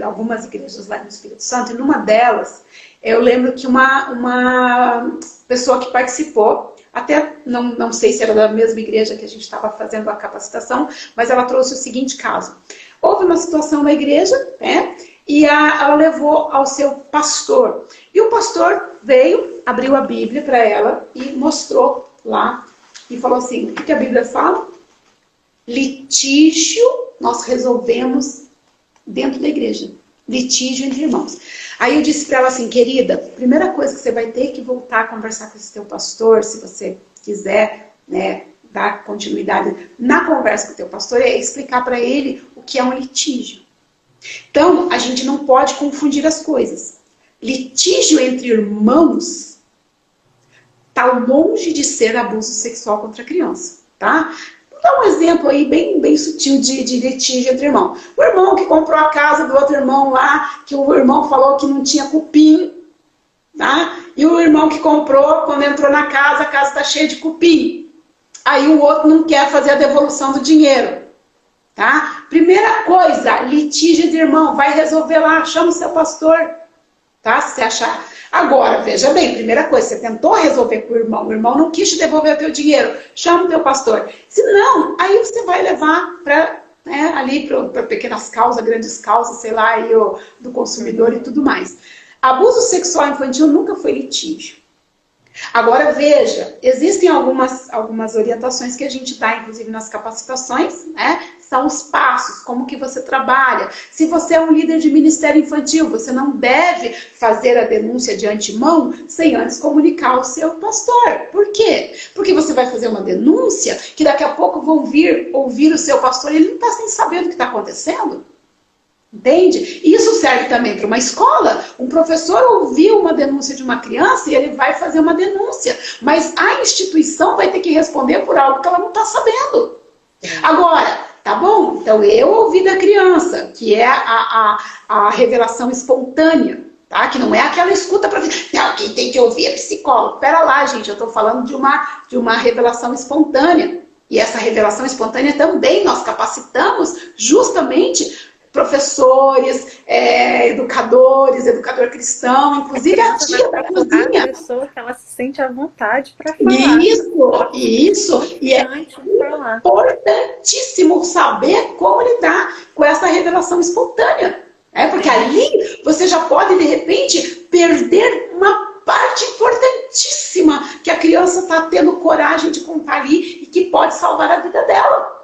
algumas igrejas lá no Espírito Santo, e numa delas, eu lembro que uma pessoa que participou, até não sei se era da mesma igreja que a gente estava fazendo a capacitação, mas ela trouxe o seguinte caso. Houve uma situação na igreja, né, e ela levou ao seu pastor. E o pastor veio, abriu a Bíblia para ela e mostrou lá, e falou assim, o que a Bíblia fala? Litígio nós resolvemos dentro da igreja. Litígio entre irmãos. Aí eu disse para ela assim, querida, primeira coisa que você vai ter que voltar a conversar com esse teu pastor, se você quiser, né, dar continuidade na conversa com o teu pastor, é explicar para ele o que é um litígio. Então, a gente não pode confundir as coisas. Litígio entre irmãos está longe de ser abuso sexual contra a criança, tá? Vou dar um exemplo aí bem sutil de litígio entre irmãos. O irmão que comprou a casa do outro irmão lá, que o irmão falou que não tinha cupim, tá? E o irmão que comprou, quando entrou na casa, a casa está cheia de cupim. Aí o outro não quer fazer a devolução do dinheiro. Tá? Primeira coisa, litígio de irmão, vai resolver lá, chama o seu pastor, tá? Se você achar. Agora, veja bem, primeira coisa, você tentou resolver com o irmão não quis te devolver o teu dinheiro, chama o teu pastor. Se não, aí você vai levar para ali para pequenas causas, grandes causas, sei lá, aí, do consumidor e tudo mais. Abuso sexual infantil nunca foi litígio. Agora veja, existem algumas orientações que a gente dá, inclusive nas capacitações, né? São os passos, como que você trabalha. Se você é um líder de ministério infantil, você não deve fazer a denúncia de antemão sem antes comunicar ao seu pastor. Por quê? Porque você vai fazer uma denúncia que daqui a pouco vão vir ouvir o seu pastor e ele não está sem saber do que está acontecendo. Entende? Isso serve também para uma escola. Um professor ouviu uma denúncia de uma criança e ele vai fazer uma denúncia. Mas a instituição vai ter que responder por algo que ela não está sabendo. Agora, tá bom? Então eu ouvi da criança, que é a revelação espontânea. Tá? Que não é aquela escuta para não, quem tem que ouvir é psicólogo. Pera lá, gente, eu estou falando de uma revelação espontânea. E essa revelação espontânea também nós capacitamos justamente professores, educadores, educador cristão, inclusive a tia da cozinha. A pessoa que ela se sente à vontade para falar. Isso. E é importantíssimo saber como lidar com essa revelação espontânea. Porque ali você já pode, de repente, perder uma parte importantíssima que a criança está tendo coragem de contar ali e que pode salvar a vida dela.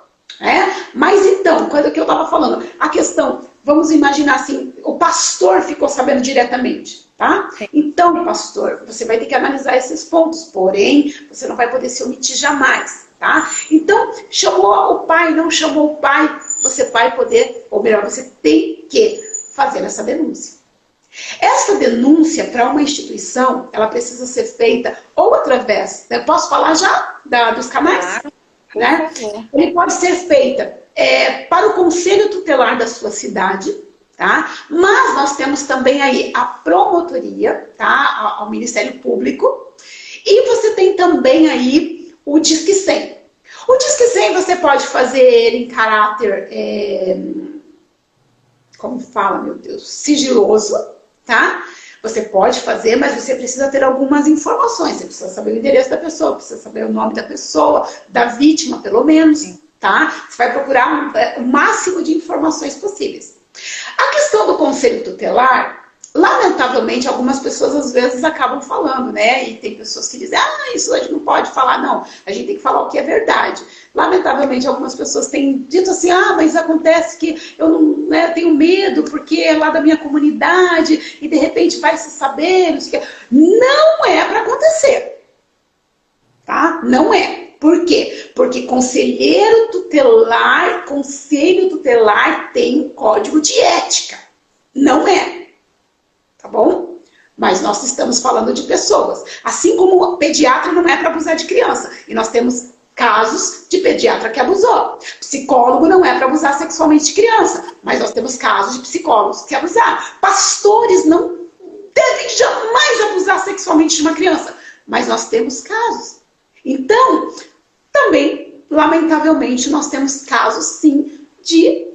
Mas então, quando que eu estava falando, a questão, vamos imaginar assim, o pastor ficou sabendo diretamente, tá? Sim. Então, pastor, você vai ter que analisar esses pontos, porém, você não vai poder se omitir jamais, tá? Então, chamou o pai, não chamou o pai, você vai poder, ou melhor, você tem que fazer essa denúncia. Essa denúncia para uma instituição, ela precisa ser feita ou através, eu posso falar já dos canais? Claro. Né? Ele pode ser feita para o conselho tutelar da sua cidade, tá? Mas nós temos também aí a promotoria, tá? Ao Ministério Público, e você tem também aí o Disque 100. O Disque 100 você pode fazer ele em caráter, como fala, meu Deus, sigiloso, tá? Você pode fazer, mas você precisa ter algumas informações. Você precisa saber o endereço da pessoa, precisa saber o nome da pessoa, da vítima, pelo menos, tá? Você vai procurar o máximo de informações possíveis. A questão do conselho tutelar, lamentavelmente, algumas pessoas às vezes acabam falando, né? E tem pessoas que dizem, isso a gente não pode falar. Não, a gente tem que falar o que é verdade. Lamentavelmente, algumas pessoas têm dito assim, mas acontece que eu não tenho medo porque é lá da minha comunidade e de repente vai se saber. Não é para acontecer, tá? Não é. Por quê? Porque conselho tutelar tem um código de ética. Não é. Tá bom? Mas nós estamos falando de pessoas. Assim como o pediatra não é para abusar de criança. E nós temos casos de pediatra que abusou. Psicólogo não é para abusar sexualmente de criança. Mas nós temos casos de psicólogos que abusaram. Pastores não devem jamais abusar sexualmente de uma criança. Mas nós temos casos. Então, também, lamentavelmente, nós temos casos, sim, de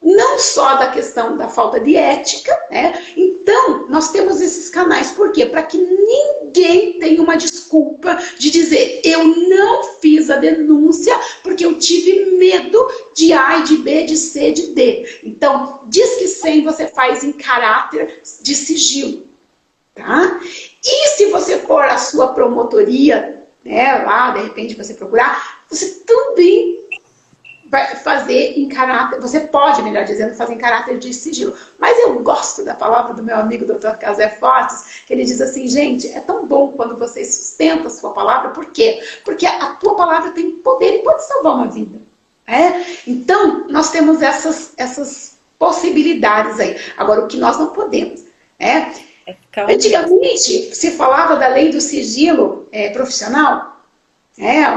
não só da questão da falta de ética, né? Então, nós temos esses canais. Por quê? Para que ninguém tenha uma desculpa de dizer eu não fiz a denúncia porque eu tive medo de A, de B, de C, de D. Então, Disque 100 você faz em caráter de sigilo, tá? E se você for a sua promotoria, né, lá, de repente você procurar, você também vai fazer em caráter, você pode, melhor dizendo, fazer em caráter de sigilo. Mas eu gosto da palavra do meu amigo Dr. Casé Fortes, que ele diz assim, gente, é tão bom quando você sustenta a sua palavra, por quê? Porque a tua palavra tem poder e pode salvar uma vida. Então, nós temos essas possibilidades aí. Agora, o que nós não podemos antigamente se falava da lei do sigilo profissional,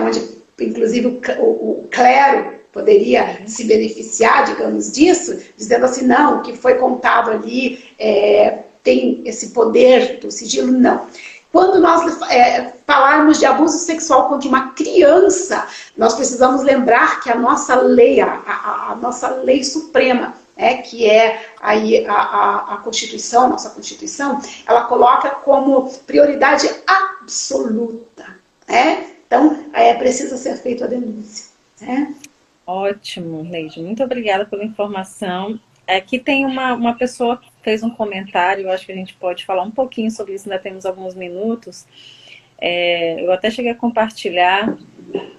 onde inclusive o clero poderia se beneficiar, digamos, disso, dizendo assim, não, o que foi contado ali tem esse poder do sigilo, não. Quando nós falarmos de abuso sexual contra uma criança, nós precisamos lembrar que a nossa lei, a nossa lei suprema, que é aí a Constituição, nossa Constituição, ela coloca como prioridade absoluta. Então, precisa ser feita a denúncia. Ótimo, Neide. Muito obrigada pela informação. Aqui tem uma pessoa que fez um comentário, eu acho que a gente pode falar um pouquinho sobre isso, ainda temos alguns minutos. Eu até cheguei a compartilhar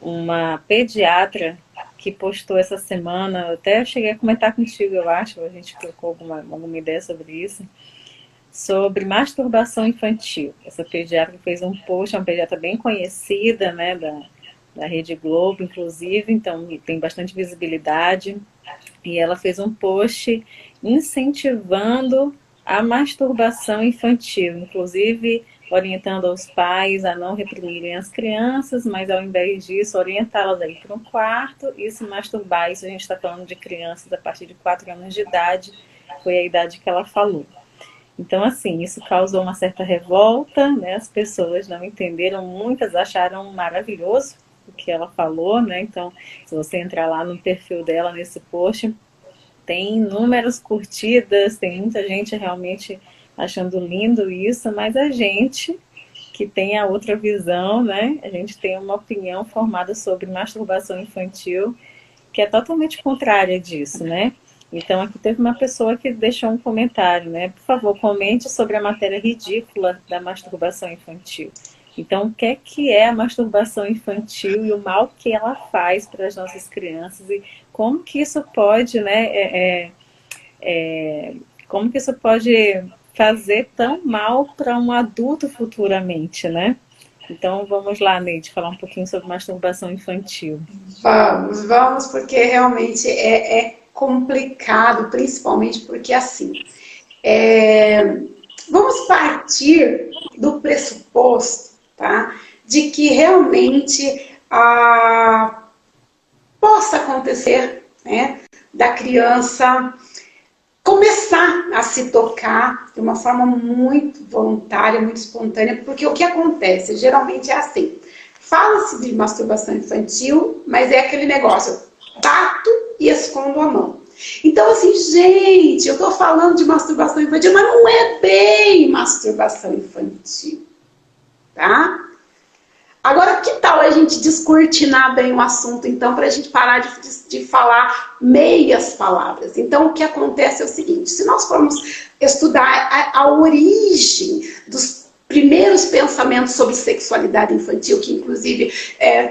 uma pediatra que postou essa semana, eu até cheguei a comentar contigo, eu acho, a gente trocou alguma ideia sobre isso, sobre masturbação infantil. Essa pediatra fez um post, é uma pediatra bem conhecida, né, da Rede Globo, inclusive, então tem bastante visibilidade, e ela fez um post incentivando a masturbação infantil, inclusive orientando os pais a não reprimirem as crianças, mas ao invés disso, orientá-las a ir para um quarto e se masturbar. Isso a gente está falando de crianças a partir de 4 anos de idade, foi a idade que ela falou. Então, assim, isso causou uma certa revolta, né? As pessoas não entenderam, muitas acharam maravilhoso o que ela falou, né? Então, se você entrar lá no perfil dela, nesse post, tem inúmeras curtidas, tem muita gente realmente achando lindo isso, mas a gente que tem a outra visão, né? A gente tem uma opinião formada sobre masturbação infantil que é totalmente contrária disso, né? Então, aqui teve uma pessoa que deixou um comentário, né? Por favor, comente sobre a matéria ridícula da masturbação infantil. Então, o que é a masturbação infantil e o mal que ela faz para as nossas crianças e como que isso pode, né? Como que isso pode fazer tão mal para um adulto futuramente, né? Então, vamos lá, Neide, falar um pouquinho sobre masturbação infantil. Vamos, porque realmente é complicado, principalmente porque, assim, vamos partir do pressuposto, tá, de que realmente possa acontecer, né, da criança começar a se tocar de uma forma muito voluntária, muito espontânea, porque o que acontece geralmente é assim, fala-se de masturbação infantil, mas é aquele negócio, bato e escondo a mão. Então assim, gente, eu tô falando de masturbação infantil, mas não é bem masturbação infantil, tá? Agora, que tal a gente descortinar bem o assunto, então, para a gente parar de falar meias palavras? Então, o que acontece é o seguinte, se nós formos estudar a origem dos primeiros pensamentos sobre sexualidade infantil, que inclusive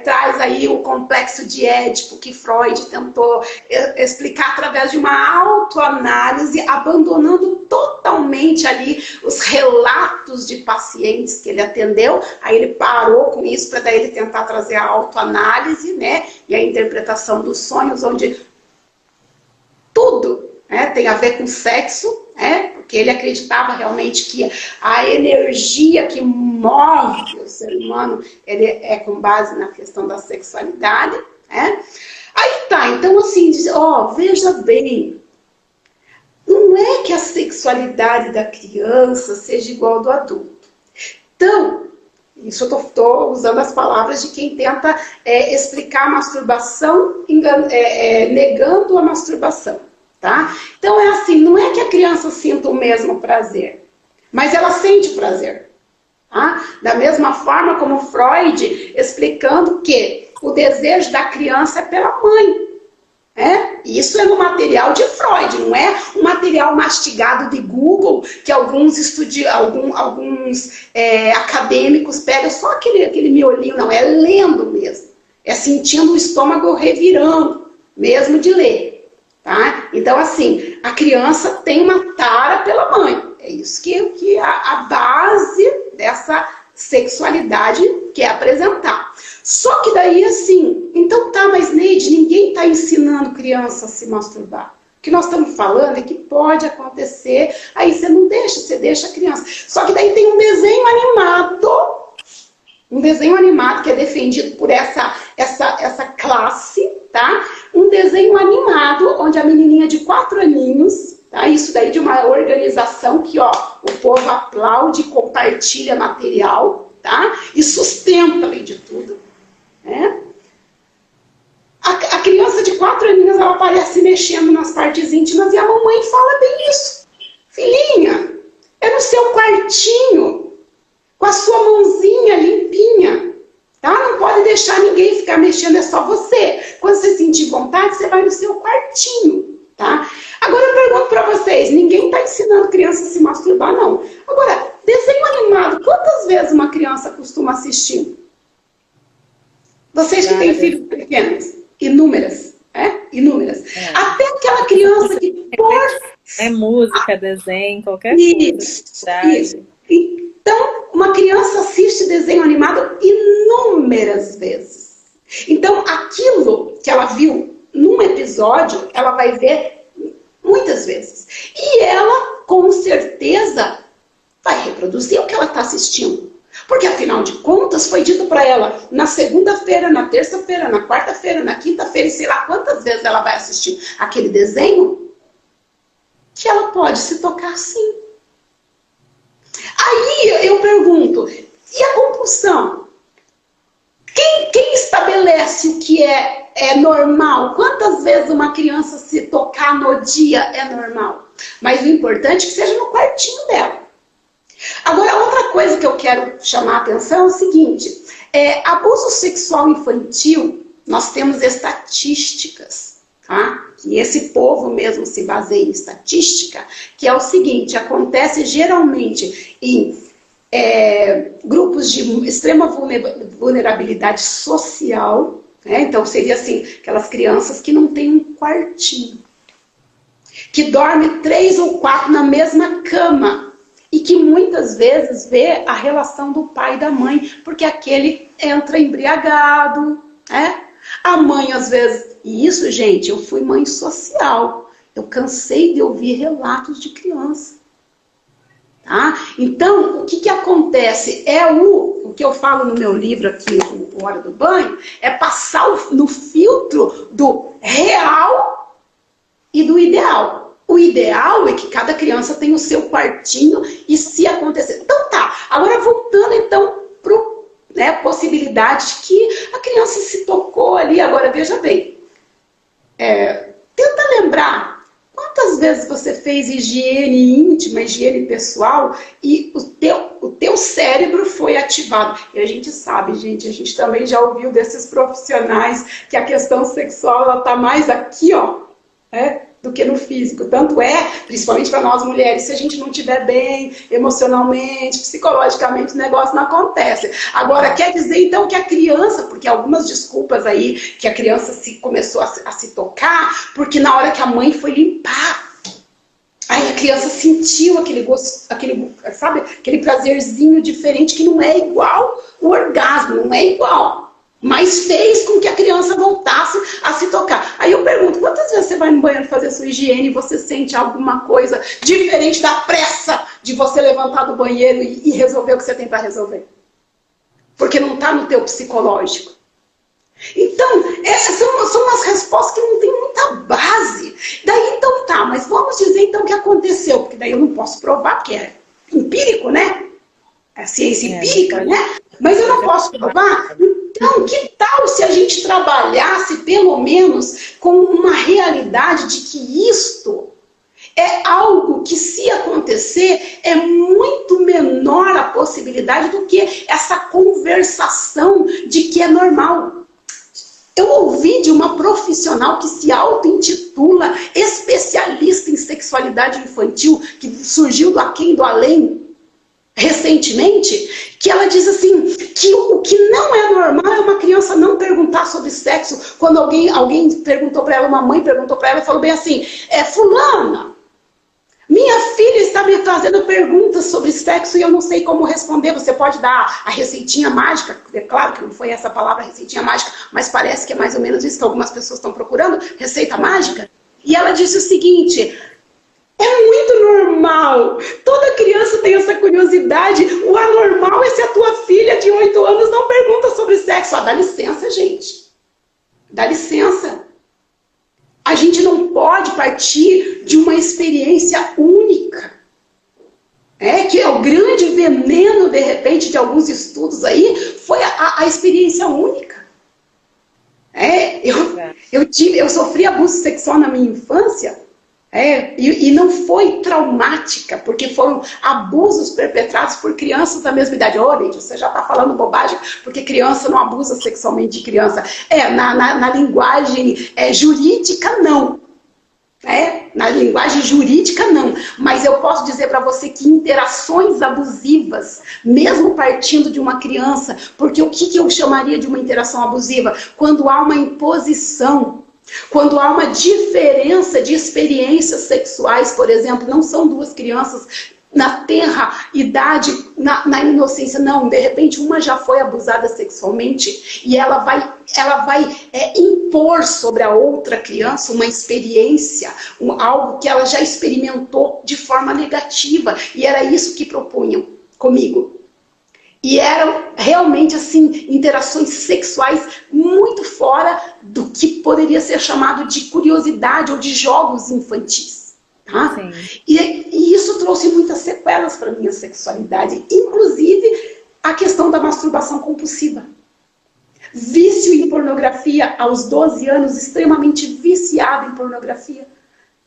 traz aí o complexo de Édipo, que Freud tentou explicar através de uma autoanálise, abandonando totalmente ali os relatos de pacientes que ele atendeu, aí ele parou com isso para daí ele tentar trazer a autoanálise, né, e a interpretação dos sonhos, onde tudo tem a ver com sexo, porque ele acreditava realmente que a energia que move o ser humano ele é com base na questão da sexualidade. Aí tá, então assim, veja bem, não é que a sexualidade da criança seja igual ao do adulto. Então, isso eu estou usando as palavras de quem tenta explicar a masturbação, negando a masturbação. Tá? Então é assim, não é que a criança sinta o mesmo prazer, mas ela sente prazer. Tá? Da mesma forma como Freud explicando que o desejo da criança é pela mãe. Isso é no material de Freud, não é um material mastigado de Google que alguns acadêmicos pegam só aquele miolinho, não, é lendo mesmo, é sentindo o estômago revirando. mesmo de ler, tá? Então, assim, a criança tem uma tara pela mãe. É isso que a base dessa sexualidade quer apresentar. Só que daí, assim, então tá, mas Neide, ninguém tá ensinando criança a se masturbar. O que nós estamos falando é que pode acontecer, aí você não deixa, você deixa a criança. Só que daí tem um desenho animado que é defendido por essa classe, tá? Um desenho animado onde a menininha de 4 aninhos, tá? Isso daí de uma organização que, ó, o povo aplaude, compartilha material, tá? E sustenta, além de tudo, né? A criança de 4 aninhos, ela aparece mexendo nas partes íntimas e a mamãe fala bem isso. Filhinha, é no seu quartinho, com a sua mãozinha limpinha, tá? Não pode deixar ninguém ficar mexendo, é só você. Quando você sentir vontade, você vai no seu quartinho, tá? Agora eu pergunto pra vocês, ninguém tá ensinando criança a se masturbar, não. Agora, desenho animado, quantas vezes uma criança costuma assistir? Vocês que têm filhos pequenos? Inúmeras, inúmeras. Até aquela criança que é música, desenho, qualquer coisa. Isso. Então, uma criança assiste desenho animado inúmeras vezes. Então, aquilo que ela viu num episódio, ela vai ver muitas vezes. E ela, com certeza, vai reproduzir o que ela está assistindo. Porque, afinal de contas, foi dito para ela na segunda-feira, na terça-feira, na quarta-feira, na quinta-feira, e sei lá quantas vezes ela vai assistir aquele desenho, que ela pode se tocar sim. Aí eu pergunto, e a compulsão? Quem estabelece o que é normal? Quantas vezes uma criança se tocar no dia é normal? Mas o importante é que seja no quartinho dela. Agora, outra coisa que eu quero chamar a atenção é o seguinte, abuso sexual infantil, nós temos estatísticas, tá? Que esse povo mesmo se baseia em estatística, que é o seguinte, acontece geralmente em grupos de extrema vulnerabilidade social, né? Então seria assim, aquelas crianças que não têm um quartinho, que dormem 3 ou 4 na mesma cama, e que muitas vezes vê a relação do pai e da mãe, porque aquele entra embriagado, né? A mãe às vezes, e isso, gente, eu fui mãe social, eu cansei de ouvir relatos de criança, tá? Então, o que acontece? O que eu falo no meu livro aqui, o Hora do Banho, é passar no filtro do real e do ideal. O ideal é que cada criança tenha o seu quartinho e se acontecer. Então tá, agora voltando então para a possibilidade de que a criança se tocou ali. Agora veja bem, tenta lembrar quantas vezes você fez higiene íntima, higiene pessoal e o teu cérebro foi ativado. E a gente sabe, gente, a gente também já ouviu desses profissionais que a questão sexual ela tá mais aqui, ó, do que no físico. Tanto principalmente para nós mulheres, se a gente não estiver bem emocionalmente, psicologicamente, o negócio não acontece. Agora, quer dizer então que a criança, porque algumas desculpas aí, que a criança começou a se tocar, porque na hora que a mãe foi limpar, aí a criança sentiu aquele gosto, sabe, aquele prazerzinho diferente que não é igual o orgasmo, não é igual. Mas fez com que a criança voltasse a se tocar. Aí eu pergunto, quantas vezes você vai no banheiro fazer sua higiene e você sente alguma coisa diferente da pressa de você levantar do banheiro e resolver o que você tem para resolver? Porque não está no teu psicológico. Então, essas são umas respostas que não tem muita base. Daí então tá, mas vamos dizer então o que aconteceu, porque daí eu não posso provar, porque é empírico, né? É ciência empírica, né? Mas eu não posso provar. Então, que tal se a gente trabalhasse, pelo menos, com uma realidade de que isto é algo que, se acontecer, é muito menor a possibilidade do que essa conversação de que é normal. Eu ouvi de uma profissional que se auto-intitula especialista em sexualidade infantil, que surgiu do aquém do além, recentemente, que ela diz assim, que o que não é normal é uma criança não perguntar sobre sexo. Quando alguém perguntou para ela, uma mãe perguntou para ela, e falou bem assim, fulana, minha filha está me fazendo perguntas sobre sexo e eu não sei como responder. Você pode dar a receitinha mágica? É claro que não foi essa palavra, receitinha mágica, mas parece que é mais ou menos isso que algumas pessoas estão procurando, receita mágica. E ela disse o seguinte, é muito normal. Toda criança tem essa curiosidade. O anormal é se a tua filha de 8 anos não pergunta sobre sexo. Dá licença, gente. Dá licença. A gente não pode partir de uma experiência única. Que é o grande veneno, de repente, de alguns estudos aí, foi a experiência única. Eu sofri abuso sexual na minha infância, e não foi traumática, porque foram abusos perpetrados por crianças da mesma idade. Leide, você já está falando bobagem, porque criança não abusa sexualmente de criança. Na linguagem jurídica, não. Na linguagem jurídica, não. Mas eu posso dizer para você que interações abusivas, mesmo partindo de uma criança, porque o que eu chamaria de uma interação abusiva? Quando há uma imposição, quando há uma diferença de experiências sexuais, por exemplo, não são duas crianças na tenra idade, na inocência, não, de repente uma já foi abusada sexualmente e ela vai impor sobre a outra criança uma experiência, algo que ela já experimentou de forma negativa, e era isso que propunham comigo. E eram realmente, assim, interações sexuais muito fora do que poderia ser chamado de curiosidade ou de jogos infantis. Tá? E isso trouxe muitas sequelas para a minha sexualidade, inclusive a questão da masturbação compulsiva. Vício em pornografia aos 12 anos, extremamente viciado em pornografia.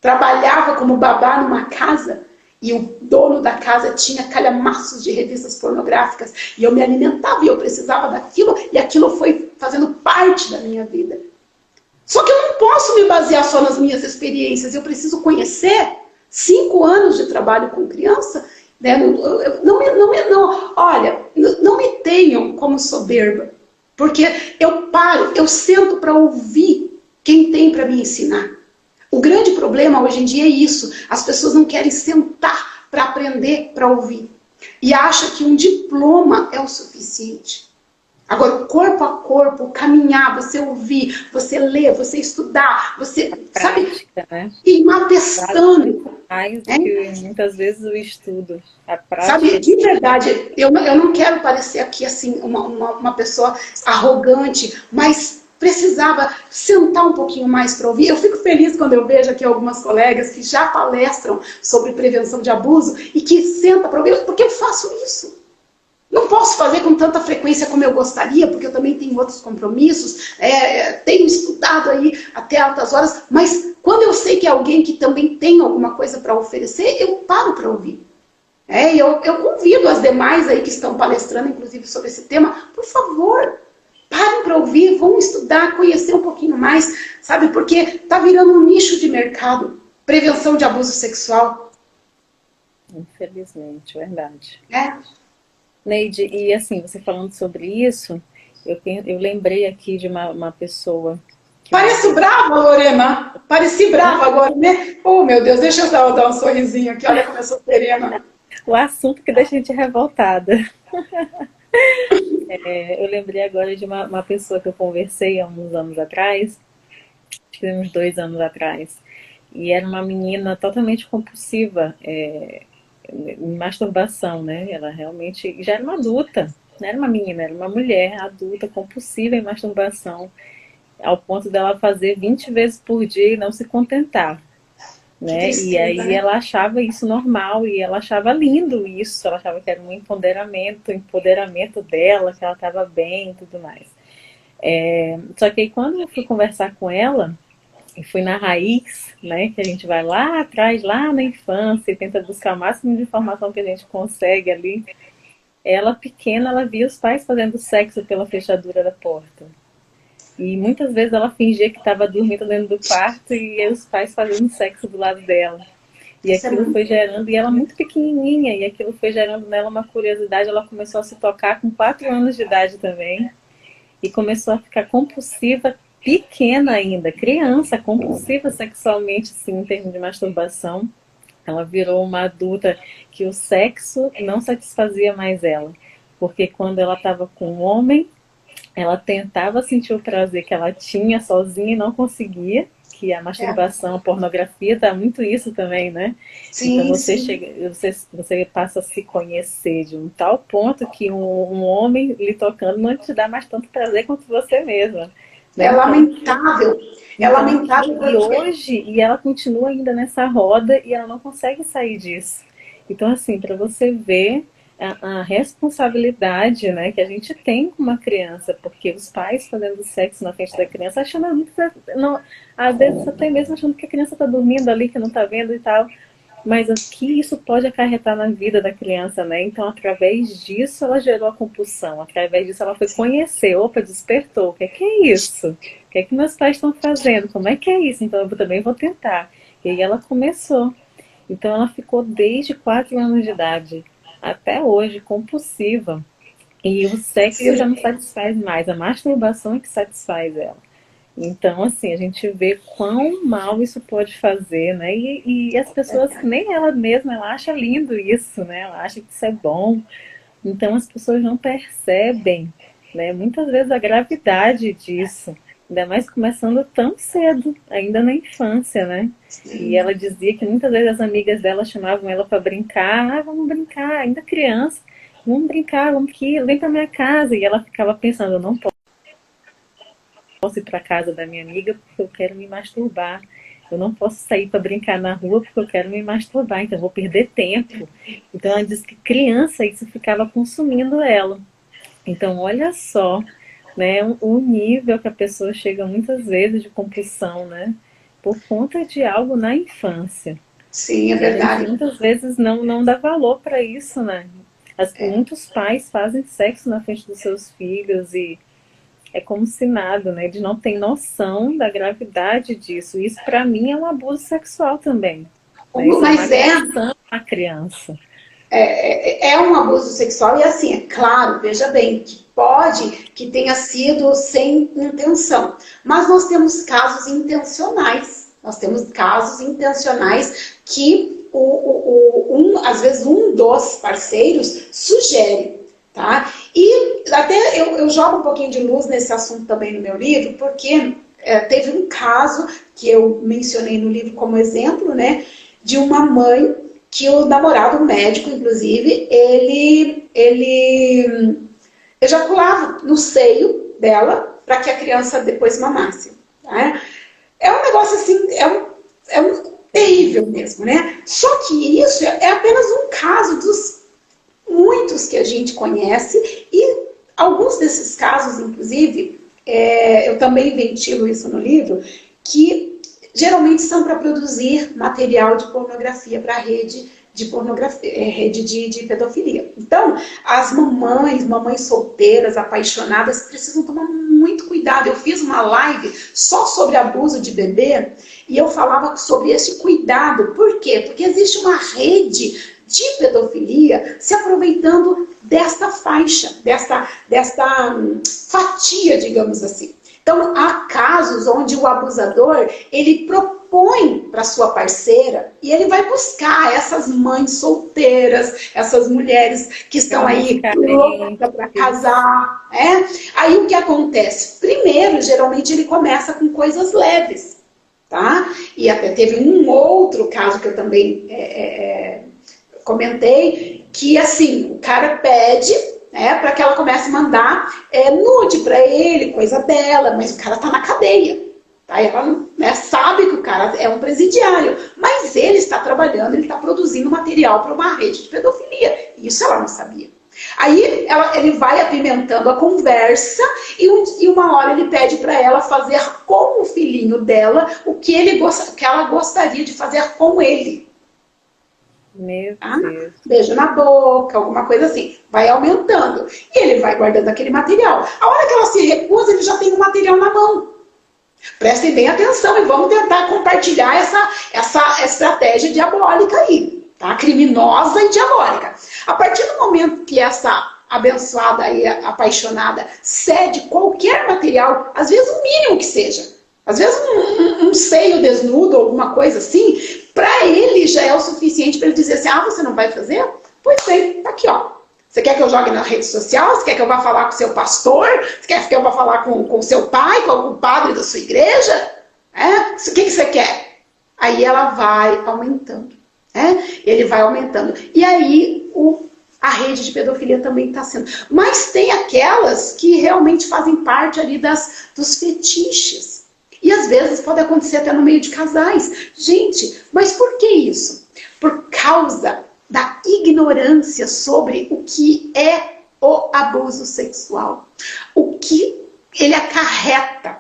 Trabalhava como babá numa casa e o dono da casa tinha calhamaços de revistas pornográficas e eu me alimentava e eu precisava daquilo, e aquilo foi fazendo parte da minha vida. Só que eu não posso me basear só nas minhas experiências, eu preciso conhecer 5 anos de trabalho com criança. Olha, não me tenham como soberba, porque eu sento para ouvir quem tem para me ensinar. O grande problema hoje em dia é isso, as pessoas não querem sentar para aprender, para ouvir, e acham que um diploma é o suficiente. Agora, corpo a corpo, caminhar, você ouvir, você ler, você estudar, você, prática, né? Ir atestando. Mais do que muitas vezes o estudo, a prática. Sabe, de verdade, eu não quero parecer aqui assim uma pessoa arrogante, mas precisava sentar um pouquinho mais para ouvir. Eu fico feliz quando eu vejo aqui algumas colegas que já palestram sobre prevenção de abuso e que sentam para ouvir, porque eu faço isso. Não posso fazer com tanta frequência como eu gostaria, porque eu também tenho outros compromissos, tenho estudado aí até altas horas, mas quando eu sei que é alguém que também tem alguma coisa para oferecer, eu paro para ouvir. Eu convido as demais aí que estão palestrando, inclusive, sobre esse tema, por favor, parem para ouvir, vão estudar, conhecer um pouquinho mais, sabe? Porque está virando um nicho de mercado, prevenção de abuso sexual. Infelizmente, verdade. Neide, e assim, você falando sobre isso, eu lembrei aqui de uma pessoa... Parece brava, Lorena. Pareci brava agora, né? Oh, meu Deus, deixa eu dar um sorrisinho aqui. Olha como eu sou serena. O assunto que deixa a gente revoltada. Eu lembrei agora de uma pessoa que eu conversei há uns anos atrás, acho que uns 2 anos atrás, e era uma menina totalmente compulsiva em masturbação, né? Ela realmente já era uma adulta, não era uma menina, era uma mulher adulta, compulsiva em masturbação, ao ponto dela fazer 20 vezes por dia e não se contentar, né? E aí ela achava isso normal e ela achava lindo isso, ela achava que era um empoderamento dela, que ela estava bem e tudo mais. Só que aí quando eu fui conversar com ela, e fui na raiz, né, que a gente vai lá atrás, lá na infância, e tenta buscar o máximo de informação que a gente consegue ali, ela pequena, ela via os pais fazendo sexo pela fechadura da porta. E muitas vezes ela fingia que estava dormindo dentro do quarto e os pais fazendo sexo do lado dela. E aquilo foi gerando, e ela muito pequenininha, e aquilo foi gerando nela uma curiosidade. Ela começou a se tocar com 4 anos de idade também, e começou a ficar compulsiva, pequena ainda, criança, compulsiva sexualmente, assim, em termos de masturbação. Ela virou uma adulta que o sexo não satisfazia mais ela, porque quando ela estava com um homem, ela tentava sentir o prazer que ela tinha sozinha e não conseguia, que a masturbação, a pornografia dá muito isso também, né? Sim, então você sim. chega, você passa a se conhecer de um tal ponto que um homem lhe tocando não te dá mais tanto prazer quanto você mesma. Né? É lamentável. É lamentável E porque... hoje, e ela continua ainda nessa roda e ela não consegue sair disso. Então, assim, para você ver a responsabilidade, né, que a gente tem com uma criança, porque os pais fazendo sexo na frente da criança, achando muito, não, às vezes até mesmo achando que a criança está dormindo ali, que não está vendo e tal, mas o que isso pode acarretar na vida da criança, né? Então, através disso, ela gerou a compulsão, através disso, ela foi conhecer, opa, despertou, o que é isso? O que é que meus pais estão fazendo? Como é que é isso? Então, eu também vou tentar. E aí ela começou. Então, ela ficou desde 4 anos de idade até hoje compulsiva. E o sexo já não satisfaz mais, a masturbação é que satisfaz ela. Então, assim, a gente vê quão mal isso pode fazer, né? E as pessoas, nem ela mesma, ela acha lindo isso, né? Ela acha que isso é bom. Então, as pessoas não percebem, né? Muitas vezes a gravidade disso. Ainda mais começando tão cedo, ainda na infância, né? E ela dizia que muitas vezes as amigas dela chamavam ela para brincar. Ah, vamos brincar, ainda criança. Vamos brincar, vamos aqui, vem para minha casa. E ela ficava pensando, eu não posso ir para casa da minha amiga porque eu quero me masturbar. Eu não posso sair para brincar na rua porque eu quero me masturbar, então eu vou perder tempo. Então ela diz que criança isso ficava consumindo ela. Então olha só, né, o nível que a pessoa chega muitas vezes de compulsão, né, por conta de algo na infância. Sim, é E a gente verdade. muitas vezes não dá valor para isso, né? Muitos pais fazem sexo na frente dos seus filhos e é como se nada, né? Eles não têm noção da gravidade disso. Isso, para mim, é um abuso sexual também. Né? Isso é uma Mas agressão à criança. é um abuso sexual e assim, é claro, veja bem, que pode que tenha sido sem intenção, mas nós temos casos intencionais. Nós temos casos intencionais que às vezes um dos parceiros sugere, tá? E até eu jogo um pouquinho de luz nesse assunto também no meu livro, porque teve um caso que eu mencionei no livro como exemplo, né, de uma mãe que o namorado, o médico, inclusive, ele ejaculava no seio dela para que a criança depois mamasse. Tá? É um negócio assim, é um terrível mesmo, né? Só que isso é apenas um caso dos muitos que a gente conhece e alguns desses casos, inclusive, eu também ventilo isso no livro, que geralmente são para produzir material de pornografia para a rede de pornografia, rede de pedofilia. Então, as mamães solteiras, apaixonadas, precisam tomar muito cuidado. Eu fiz uma live só sobre abuso de bebê e eu falava sobre esse cuidado. Por quê? Porque existe uma rede de pedofilia se aproveitando desta faixa, desta fatia, digamos assim. Então, há casos onde o abusador, ele propõe para sua parceira e ele vai buscar essas mães solteiras, essas mulheres que estão aí loucas para casar. Aí o que acontece? Primeiro, geralmente ele começa com coisas leves, tá? E até teve um outro caso que eu também comentei, que assim, o cara pede para que ela comece a mandar nude para ele, coisa dela, mas o cara tá na cadeia. Tá? E ela sabe que o cara é um presidiário, mas ele está trabalhando, ele está produzindo material para uma rede de pedofilia. Isso ela não sabia. Aí ele vai apimentando a conversa e uma hora ele pede para ela fazer com o filhinho dela o que ela gostaria de fazer com ele. Meu Deus. Beijo na boca, alguma coisa assim. Vai aumentando. E ele vai guardando aquele material. A hora que ela se recusa, ele já tem o material na mão. Prestem bem atenção e vamos tentar compartilhar essa estratégia diabólica aí, tá? Criminosa e diabólica. A partir do momento que essa abençoada e apaixonada cede qualquer material, às vezes o mínimo que seja, às vezes um seio desnudo, alguma coisa assim, para ele já é o suficiente para ele dizer assim, você não vai fazer? Pois bem, tá aqui, ó. Você quer que eu jogue na rede social? Você quer que eu vá falar com o seu pastor? Você quer que eu vá falar com o seu pai, com o padre da sua igreja? O que você quer? Aí ela vai aumentando. Ele vai aumentando. E aí a rede de pedofilia também está sendo. Mas tem aquelas que realmente fazem parte ali dos fetiches. E às vezes pode acontecer até no meio de casais. Gente, mas por que isso? Por causa da ignorância sobre o que é o abuso sexual. O que ele acarreta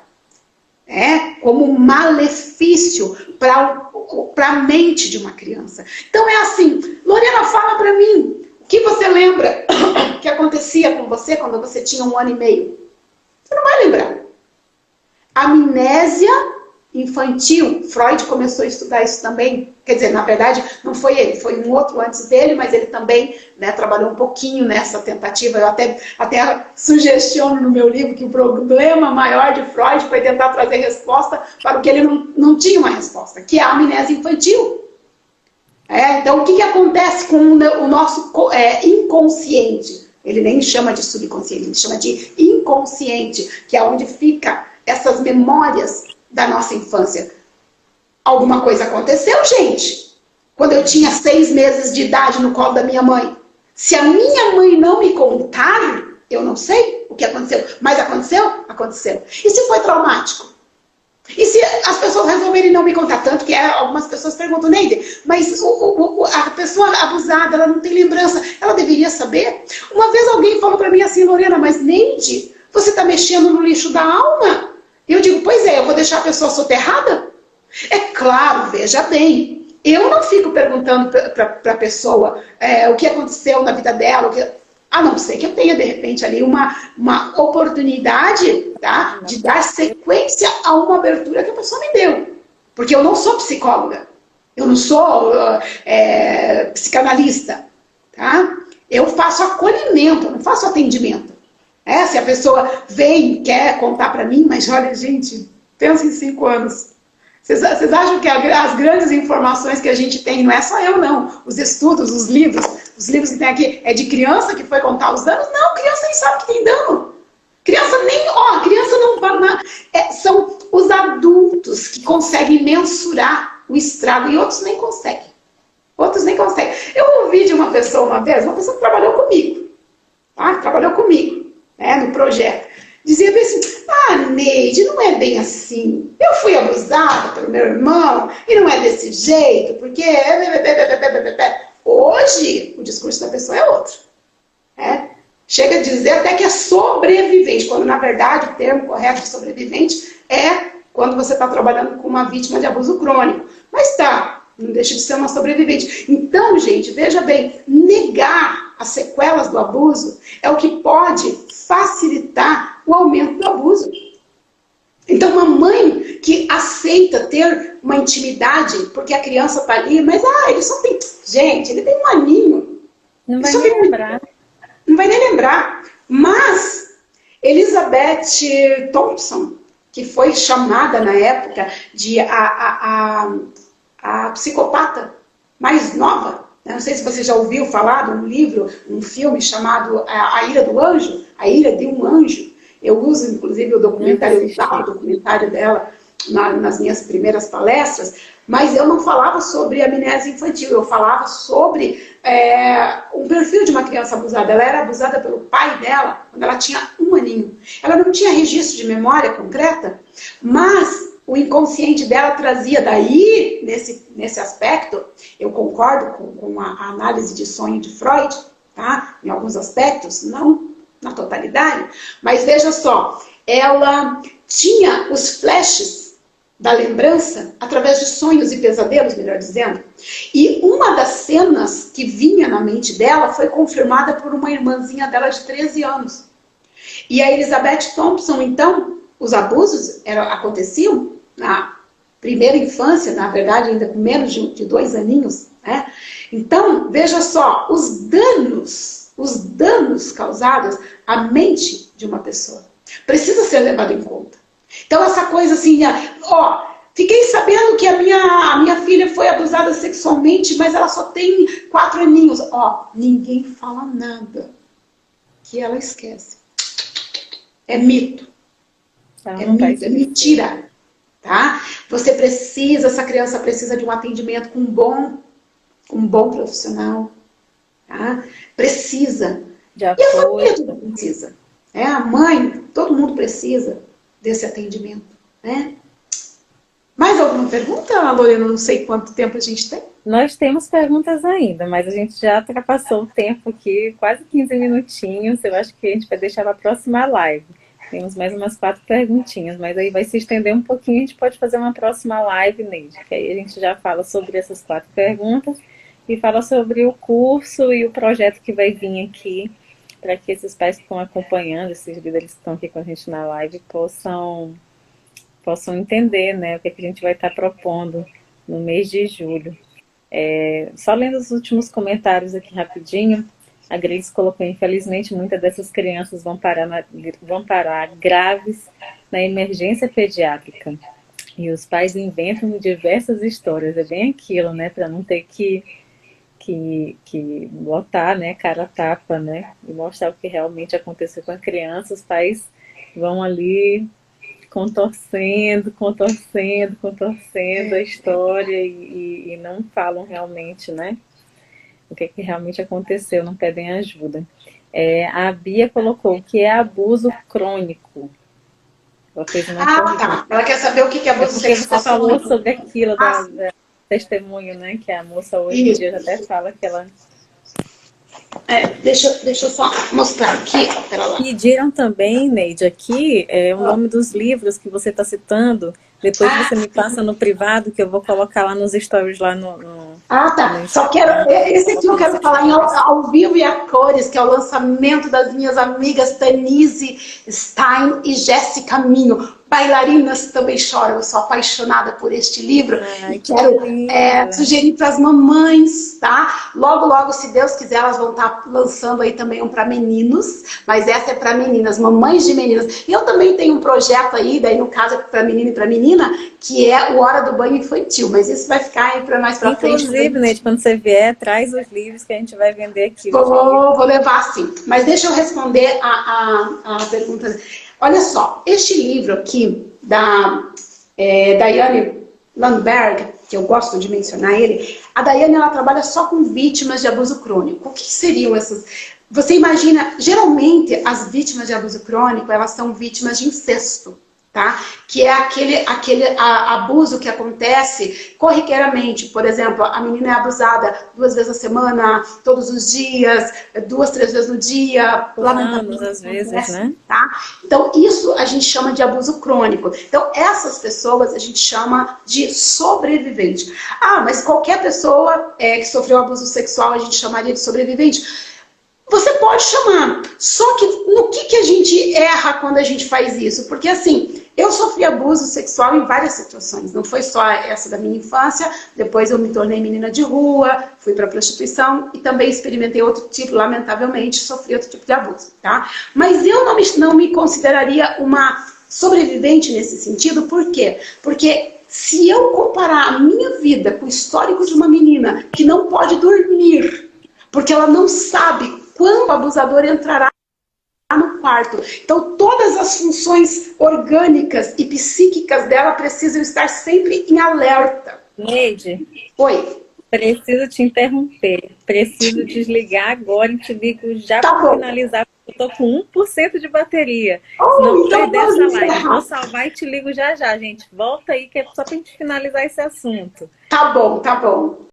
como malefício para a mente de uma criança. Então é assim, Lorena, fala para mim, o que você lembra que acontecia com você quando você tinha 1 ano e meio? Você não vai lembrar. Amnésia infantil, Freud começou a estudar isso também. Quer dizer, na verdade, não foi ele, foi um outro antes dele, mas ele também trabalhou um pouquinho nessa tentativa. Eu até sugestiono no meu livro que o problema maior de Freud foi tentar trazer resposta para o que ele não tinha uma resposta, que é a amnésia infantil. Então, o que acontece com o nosso inconsciente? Ele nem chama de subconsciente, ele chama de inconsciente, que é onde fica essas memórias da nossa infância. Alguma coisa aconteceu, gente? Quando eu tinha 6 meses de idade no colo da minha mãe. Se a minha mãe não me contar, eu não sei o que aconteceu. Mas aconteceu? Aconteceu. E se foi traumático? E se as pessoas resolverem não me contar? Tanto que algumas pessoas perguntam, Neide, mas a pessoa abusada, ela não tem lembrança, ela deveria saber? Uma vez alguém falou para mim assim, Lorena, mas Neide, você está mexendo no lixo da alma? E eu digo, pois é, eu vou deixar a pessoa soterrada? É claro, veja bem, eu não fico perguntando para a pessoa o que aconteceu na vida dela, a não ser que eu tenha, de repente, ali uma oportunidade, tá, de dar sequência a uma abertura que a pessoa me deu. Porque eu não sou psicóloga, eu não sou psicanalista, tá? Eu faço acolhimento, eu não faço atendimento. Se a pessoa vem e quer contar para mim, mas olha, gente, pensa em 5 anos. Vocês acham que as grandes informações que a gente tem, não é só eu, não. Os estudos, os livros que tem aqui, é de criança que foi contar os danos? Não, criança nem sabe que tem dano. Criança não... são os adultos que conseguem mensurar o estrago e outros nem conseguem. Eu ouvi de uma pessoa uma vez, uma pessoa que trabalhou comigo, tá? No projeto. Dizia assim, Neide, não é bem assim. Eu fui abusada pelo meu irmão e não é desse jeito, porque... Hoje, o discurso da pessoa é outro. Chega a dizer até que é sobrevivente, quando na verdade o termo correto de sobrevivente é quando você está trabalhando com uma vítima de abuso crônico. Mas não deixa de ser uma sobrevivente. Então, gente, veja bem, negar as sequelas do abuso é o que pode facilitar o aumento do abuso. Então, uma mãe que aceita ter uma intimidade, porque a criança está ali, mas ele só tem... Gente, ele tem 1 aninho. Não vai nem lembrar. Não vai nem lembrar. Mas, Elizabeth Thompson, que foi chamada na época de a psicopata mais nova, não sei se você já ouviu falar de um livro, um filme chamado A Ira do Anjo, A Ira de um Anjo. Eu uso, inclusive, o documentário dela nas minhas primeiras palestras, mas eu não falava sobre amnésia infantil, eu falava sobre um perfil de uma criança abusada. Ela era abusada pelo pai dela quando ela tinha 1 aninho. Ela não tinha registro de memória concreta, mas o inconsciente dela trazia daí, nesse aspecto, eu concordo com a análise de sonho de Freud, tá? Em alguns aspectos, não na totalidade, mas veja só, ela tinha os flashes da lembrança através de sonhos e pesadelos, melhor dizendo. E uma das cenas que vinha na mente dela foi confirmada por uma irmãzinha dela de 13 anos. E a Elizabeth Thompson, então, os abusos aconteciam na primeira infância, na verdade, ainda com menos de 2 aninhos, né? Então, veja só, os danos causados à mente de uma pessoa precisa ser levado em conta. Então, essa coisa assim, ó, fiquei sabendo que a minha filha foi abusada sexualmente, mas ela só tem 4 aninhos. Ó, ninguém fala nada, que ela esquece. É mito. É mito, é mentira. Tá? Essa criança precisa de um atendimento com um bom profissional. Tá? Precisa. De apoio. E a família toda precisa. A mãe, todo mundo precisa desse atendimento. Né? Mais alguma pergunta, Lorena? Não sei quanto tempo a gente tem. Nós temos perguntas ainda, mas a gente já ultrapassou o tempo aqui, quase 15 minutinhos. Eu acho que a gente vai deixar para a próxima live. Temos mais umas 4 perguntinhas, mas aí vai se estender um pouquinho. A gente pode fazer uma próxima live, Neide, que aí a gente já fala sobre essas 4 perguntas e fala sobre o curso e o projeto que vai vir aqui, para que esses pais que estão acompanhando, esses líderes que estão aqui com a gente na live, possam entender, né, o que a gente vai estar propondo no mês de julho. Só lendo os últimos comentários aqui rapidinho, a Grace colocou: infelizmente, muitas dessas crianças vão parar graves na emergência pediátrica. E os pais inventam diversas histórias. É bem aquilo, né, para não ter que botar, né, cara a tapa, né, e mostrar o que realmente aconteceu com a criança. Os pais vão ali contorcendo a história e não falam realmente, né, o que realmente aconteceu, não pedem ajuda. A Bia colocou que é abuso crônico. Ela fez uma pergunta. Tá. Ela quer saber o que é abuso sexual. Você falou sobre aquilo da testemunho, né, que a moça hoje em dia já até fala que ela... Deixa eu só mostrar aqui. Pera lá. Pediram também, Neide, aqui o nome dos livros que você está citando. Depois você me passa no privado, que eu vou colocar lá nos stories, lá no tá. Só quero... Esse aqui eu quero falar ao vivo e a cores, que é o lançamento das minhas amigas Tanise Stein e Jéssica Minho. Bailarinas Também Choram. Eu sou apaixonada por este livro. E quero sugerir para as mamães, tá? Logo, logo, se Deus quiser, elas vão estar lançando aí também um para meninos, mas essa é para meninas, mamães de meninas. E eu também tenho um projeto aí, daí no caso é para menino e para menina, que é o Hora do Banho Infantil, mas isso vai ficar aí para mais para frente. Inclusive, Neide, quando você vier, traz os livros que a gente vai vender aqui. Vou levar sim. Mas deixa eu responder a pergunta. Olha só, este livro aqui da Diane Landberg, que eu gosto de mencionar ele, a Diane, ela trabalha só com vítimas de abuso crônico. O que seriam essas? Você imagina, geralmente as vítimas de abuso crônico, elas são vítimas de incesto, tá? Que é aquele abuso que acontece corriqueiramente. Por exemplo, a menina é abusada 2 vezes a semana, todos os dias, 2, 3 vezes no dia, lamentavelmente, às vezes, né? Tá? Então, isso a gente chama de abuso crônico. Então, essas pessoas a gente chama de sobrevivente. Mas qualquer pessoa que sofreu abuso sexual a gente chamaria de sobrevivente. Você pode chamar, só que no que a gente erra quando a gente faz isso? Porque assim, eu sofri abuso sexual em várias situações, não foi só essa da minha infância, depois eu me tornei menina de rua, fui para prostituição e também experimentei outro tipo, lamentavelmente, sofri outro tipo de abuso, tá? Mas eu não me consideraria uma sobrevivente nesse sentido, por quê? Porque se eu comparar a minha vida com o histórico de uma menina que não pode dormir, porque ela não sabe quando o abusador entrará no quarto. Então, todas as funções orgânicas e psíquicas dela precisam estar sempre em alerta. Neide. Oi. Preciso te interromper. Preciso desligar agora e te ligo já para finalizar. Eu tô com 1% de bateria. Não perder essa live. Vou salvar e te ligo já já, gente. Volta aí que é só pra gente finalizar esse assunto. Tá bom, tá bom.